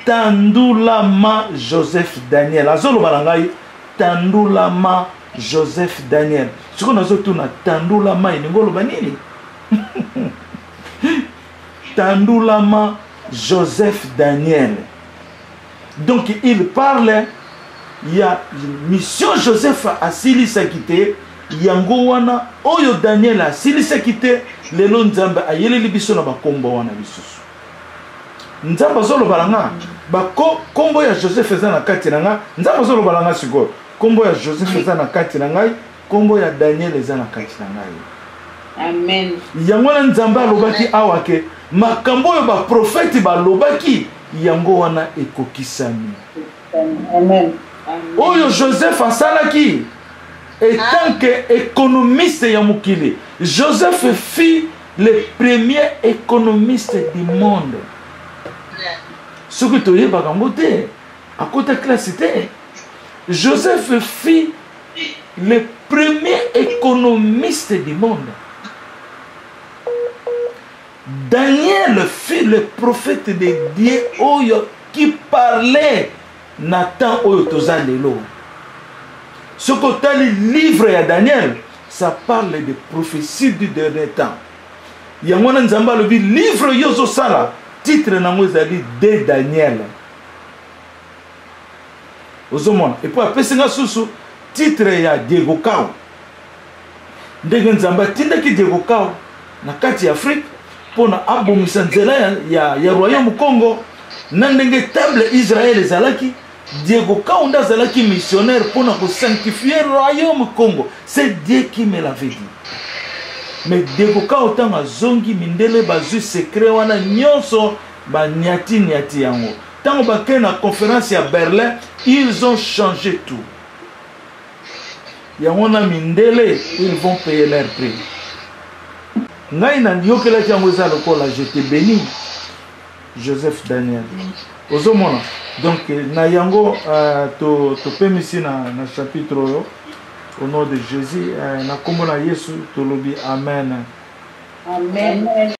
Tandulama Joseph Daniel azoloba na ngai Tandulama Joseph Daniel. Ce qu'on a surtout na Tandulama iningoloba nini? Tandulama Joseph Daniel. Donc il parle, il y a mission Joseph a silisa quitté, yango wana oyo Daniel a silisa quitté, lelo nzamba ayele libiso na bakombo wana bisusu. Nzamba zolo balanga ba kombo ya Joseph eza na kati na nga, nzamba zolo balanga siko. Kombo ya Joseph eza na kati na ngai, kombo ya Daniel eza na kati na ngai. Amen. Yango na nzamba alobaki awake makambo oyo ba prophète balobaki yango wana ekokisami. Amen. Oyo Joseph asalaki étant que économiste ya mokili. Joseph fut le premier économiste du monde. Ce que tu yeba kango te akota classe te. Joseph fut le premier économiste du monde. Daniel le prophète de Dieu qui parlait Nathan oyo tozalelo. Ce côté le livre de Daniel, ça parle de prophéties du dernier temps. Yangwana nzamba le livre yozo sala titre nango ezali de Daniel. Ozomona et puis après singa susu titre ya Diego Kao. Ndenge nzamba tindaki Diego Kao na kati ya Afrique pona abomisa nzela ya royaume Congo na ndenge table Israël ezalaki Diego Kao nda zalaki missionnaire pona ko sanctifier royaume Congo. C'est Dieu qui me l'avait dit. Mais Diego Kao tanga zongi mindele bazu secret wana nyonso ba nyati yango. Tant que na conférence à Berlin, ils ont changé tout. Il y a un mindele, ils vont payer leur prix. Je te bénis, Joseph Daniel. Donc, Nayango, tu peux me ici dans le chapitre au nom de Jésus. Na komona Yesu, tu l'obis. Amen. Amen.